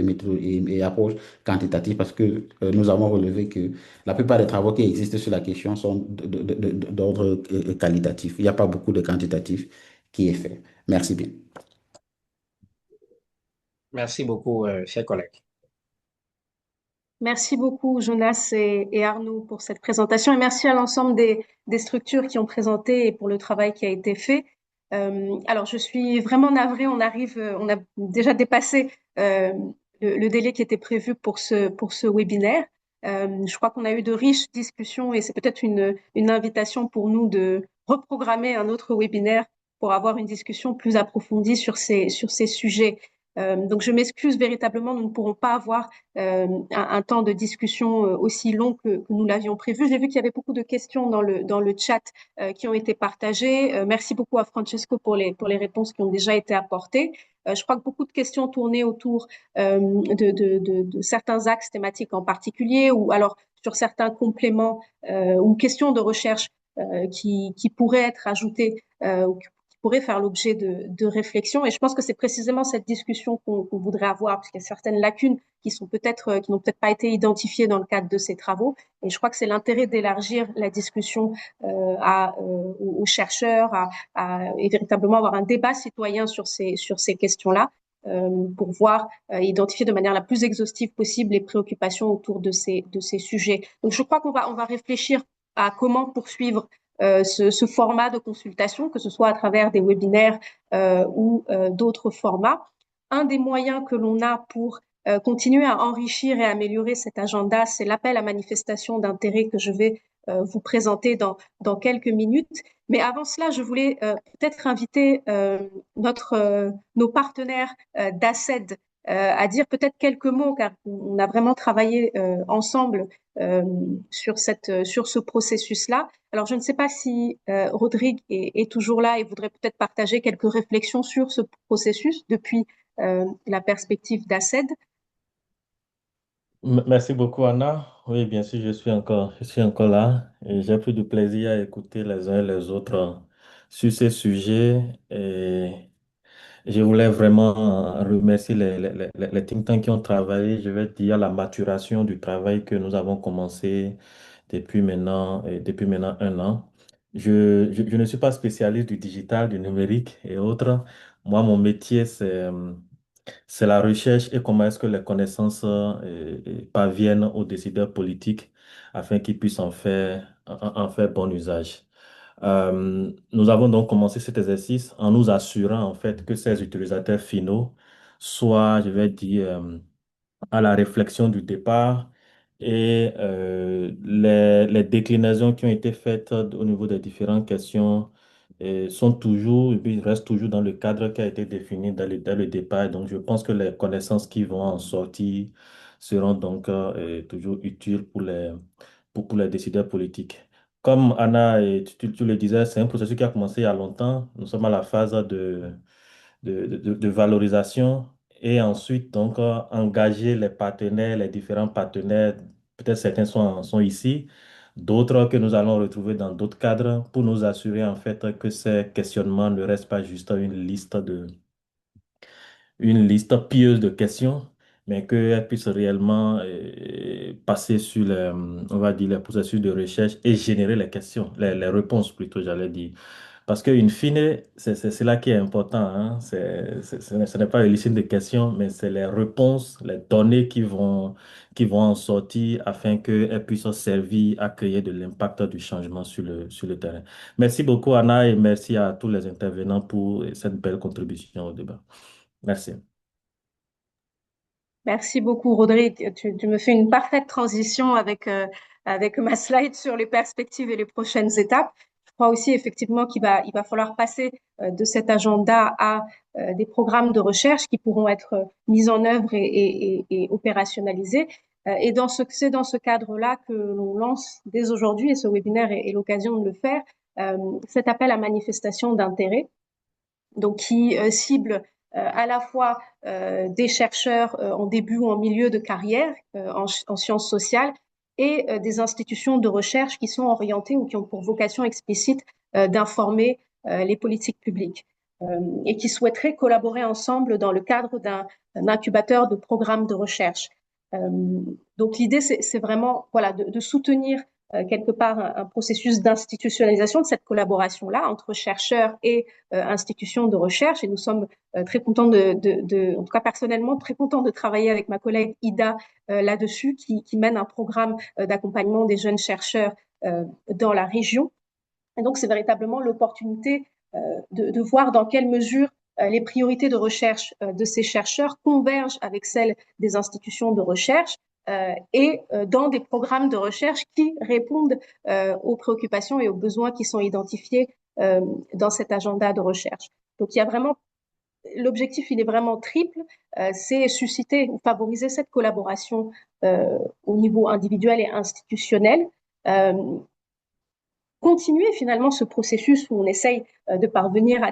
Speaker 11: et approche quantitative, parce que nous avons relevé que la plupart des travaux qui existent sur la question sont d'ordre qualitatif. Il n'y a pas beaucoup de quantitatifs qui est fait. Merci bien.
Speaker 10: Merci beaucoup, chers collègues.
Speaker 1: Merci beaucoup, Jonas et Arnaud, pour cette présentation et merci à l'ensemble des structures qui ont présenté et pour le travail qui a été fait. Alors, je suis vraiment navrée, on a déjà dépassé le délai qui était prévu pour ce webinaire. Je crois qu'on a eu de riches discussions et c'est peut-être une invitation pour nous de reprogrammer un autre webinaire pour avoir une discussion plus approfondie sur ces sujets. Donc, je m'excuse véritablement, nous ne pourrons pas avoir un temps de discussion aussi long que nous l'avions prévu. J'ai vu qu'il y avait beaucoup de questions dans le chat qui ont été partagées. Merci beaucoup à Francesco pour les réponses qui ont déjà été apportées. Je crois que beaucoup de questions tournaient autour de certains axes thématiques en particulier ou alors sur certains compléments ou questions de recherche qui pourraient être ajoutées ou qui pourraient faire l'objet de réflexions. Et je pense que c'est précisément cette discussion qu'on voudrait avoir, parce qu'il y a certaines lacunes qui n'ont peut-être pas été identifiées dans le cadre de ces travaux. Et je crois que c'est l'intérêt d'élargir la discussion aux chercheurs, et véritablement avoir un débat citoyen sur ces questions-là. Pour voir et identifier de manière la plus exhaustive possible les préoccupations autour de ces sujets. Donc, je crois qu'on va réfléchir à comment poursuivre ce format de consultation, que ce soit à travers des webinaires ou d'autres formats. Un des moyens que l'on a pour continuer à enrichir et améliorer cet agenda, c'est l'appel à manifestation d'intérêt que je vais vous présenter dans quelques minutes. Mais avant cela, je voulais peut-être inviter nos partenaires d'ACED à dire peut-être quelques mots, car on a vraiment travaillé ensemble sur ce processus-là. Alors, je ne sais pas si Rodrigue est toujours là et voudrait peut-être partager quelques réflexions sur ce processus depuis la perspective d'ACED.
Speaker 12: Merci beaucoup, Anna. Oui, bien sûr, je suis encore là et j'ai pris du plaisir à écouter les uns et les autres sur ces sujets. Et je voulais vraiment remercier les think tanks qui ont travaillé, je vais dire, à la maturation du travail que nous avons commencé depuis maintenant un an. Je ne suis pas spécialiste du digital, du numérique et autres. Moi, mon métier, c'est la recherche et comment est-ce que les connaissances parviennent aux décideurs politiques afin qu'ils puissent en faire bon usage. Nous avons donc commencé cet exercice en nous assurant en fait que ces utilisateurs finaux soient, je vais dire, à la réflexion du départ et les déclinaisons qui ont été faites au niveau des différentes questions sont toujours, et puis restent toujours dans le cadre qui a été défini dès le départ. Donc, je pense que les connaissances qui vont en sortir seront donc toujours utiles pour les décideurs politiques. Comme Anna, et tu le disais, c'est un processus qui a commencé il y a longtemps. Nous sommes à la phase de valorisation et ensuite donc engager les partenaires, les différents partenaires. Peut-être certains sont ici, d'autres que nous allons retrouver dans d'autres cadres pour nous assurer en fait que ces questionnements ne restent pas juste une liste pieuse de questions, mais qu'elles puissent réellement passer sur on va dire, les processus de recherche et générer les questions, les réponses plutôt, j'allais dire. Parce qu'in fine, c'est là qui est important. Hein. Ce n'est pas une liste de questions, mais c'est les réponses, les données qui vont en sortir afin qu'elles puissent servir à créer de l'impact du changement sur le terrain. Merci beaucoup, Anna, et merci à tous les intervenants pour cette belle contribution au débat. Merci.
Speaker 1: Merci beaucoup, Rodrigue. Tu me fais une parfaite transition avec ma slide sur les perspectives et les prochaines étapes. Je crois aussi effectivement il va falloir passer de cet agenda à des programmes de recherche qui pourront être mis en œuvre et opérationnalisés. Et c'est dans ce cadre-là que l'on lance dès aujourd'hui, et ce webinaire est l'occasion de le faire, cet appel à manifestation d'intérêt, donc qui cible à la fois des chercheurs en début ou en milieu de carrière en sciences sociales et des institutions de recherche qui sont orientées ou qui ont pour vocation explicite d'informer les politiques publiques et qui souhaiteraient collaborer ensemble dans le cadre d'un incubateur de programmes de recherche. Donc l'idée, c'est vraiment voilà, de soutenir quelque part un processus d'institutionnalisation de cette collaboration-là entre chercheurs et institutions de recherche. Et nous sommes très contents en tout cas personnellement, très contents de travailler avec ma collègue Ida là-dessus, qui mène un programme d'accompagnement des jeunes chercheurs dans la région. Et donc, c'est véritablement l'opportunité de voir dans quelle mesure les priorités de recherche de ces chercheurs convergent avec celles des institutions de recherche et dans des programmes de recherche qui répondent aux préoccupations et aux besoins qui sont identifiés dans cet agenda de recherche. Donc, il y a vraiment l'objectif, il est vraiment triple, c'est susciter ou favoriser cette collaboration au niveau individuel et institutionnel, continuer finalement ce processus où on essaye de parvenir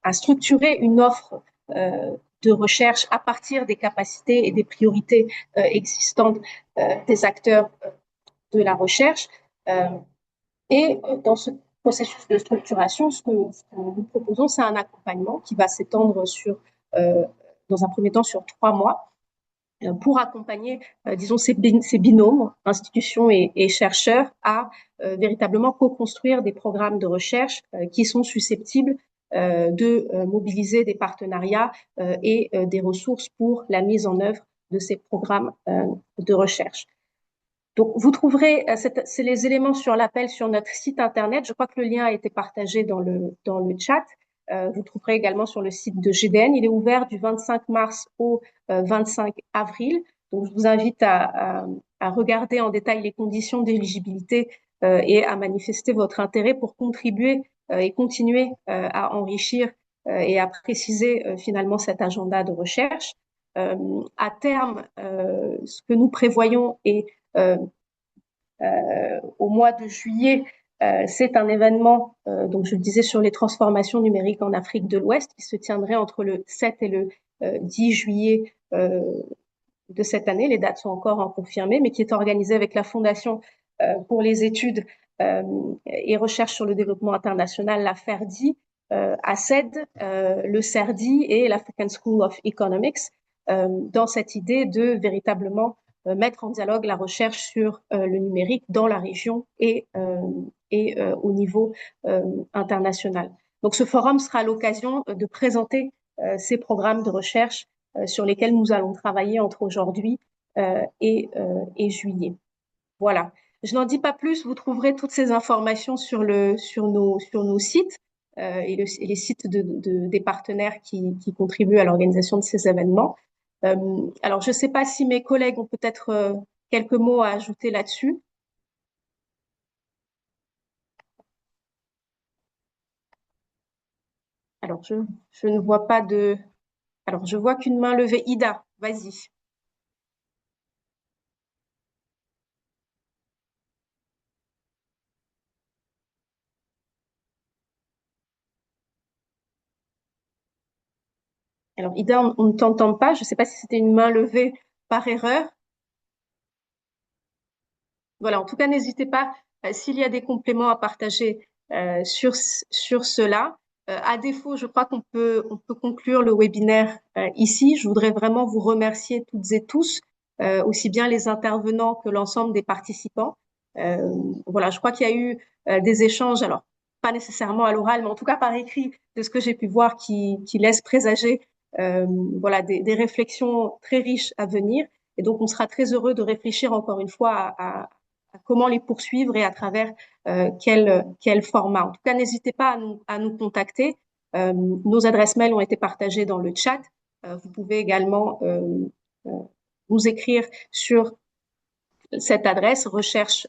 Speaker 1: à structurer une offre de recherche à partir des capacités et des priorités existantes des acteurs de la recherche. Et dans ce processus de structuration, ce que nous proposons, c'est un accompagnement qui va s'étendre dans un premier temps sur 3 mois pour accompagner, disons, ces binômes, institutions et chercheurs, à véritablement co-construire des programmes de recherche qui sont susceptibles de mobiliser des partenariats et des ressources pour la mise en œuvre de ces programmes de recherche. Donc, vous trouverez, c'est les éléments sur l'appel sur notre site internet. Je crois que le lien a été partagé dans le chat. Vous trouverez également sur le site de GDN. Il est ouvert du 25 mars au 25 avril. Donc, je vous invite à regarder en détail les conditions d'éligibilité et à manifester votre intérêt pour contribuer et continuer à enrichir et à préciser finalement cet agenda de recherche. À terme, ce que nous prévoyons est au mois de juillet, c'est un événement, donc je le disais, sur les transformations numériques en Afrique de l'Ouest, qui se tiendrait entre le 7 et le 10 juillet de cette année. Les dates sont encore confirmées, mais qui est organisé avec la Fondation pour les études et recherche sur le développement international, la FERDI, ACED, le CERDI et l'African School of Economics, dans cette idée de véritablement mettre en dialogue la recherche sur le numérique dans la région et au niveau international. Donc ce forum sera l'occasion de présenter ces programmes de recherche sur lesquels nous allons travailler entre aujourd'hui et juillet. Voilà. Je n'en dis pas plus, vous trouverez toutes ces informations sur nos sites et les sites des partenaires qui contribuent à l'organisation de ces événements. Alors, je ne sais pas si mes collègues ont peut-être quelques mots à ajouter là-dessus. Alors, je ne vois pas de... Alors, je vois qu'une main levée. Ida, vas-y. Alors, Ida, on ne t'entend pas. Je ne sais pas si c'était une main levée par erreur. Voilà, en tout cas, n'hésitez pas, s'il y a des compléments à partager sur cela. À défaut, je crois qu'on peut conclure le webinaire ici. Je voudrais vraiment vous remercier toutes et tous, aussi bien les intervenants que l'ensemble des participants. Voilà, je crois qu'il y a eu des échanges, alors pas nécessairement à l'oral, mais en tout cas par écrit, de ce que j'ai pu voir qui laisse présager voilà, des réflexions très riches à venir. Et donc, on sera très heureux de réfléchir encore une fois à comment les poursuivre et à travers quel format. En tout cas, n'hésitez pas à nous contacter. Nos adresses mail ont été partagées dans le chat. Vous pouvez également nous écrire sur cette adresse recherche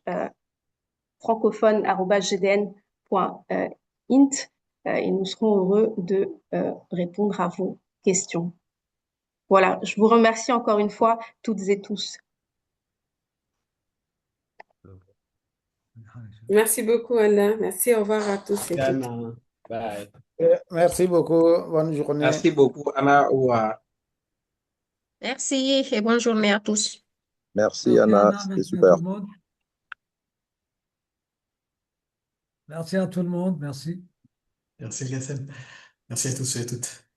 Speaker 1: francophone@gdn.int et nous serons heureux de répondre à vos questions. Voilà, je vous remercie encore une fois toutes et tous.
Speaker 3: Merci beaucoup, Anna. Merci, au revoir à tous et toutes.
Speaker 10: Anna, bye.
Speaker 8: Merci beaucoup. Bonne journée.
Speaker 10: Merci beaucoup, Anna. Au revoir.
Speaker 9: Merci et bonne journée à tous.
Speaker 2: Merci
Speaker 6: Merci,
Speaker 2: Anna,
Speaker 6: Anna.
Speaker 2: c'était
Speaker 6: Merci à
Speaker 2: super.
Speaker 6: tout le monde. Merci à tout le monde. Merci.
Speaker 13: Merci, Gassem. Merci à tous et à toutes.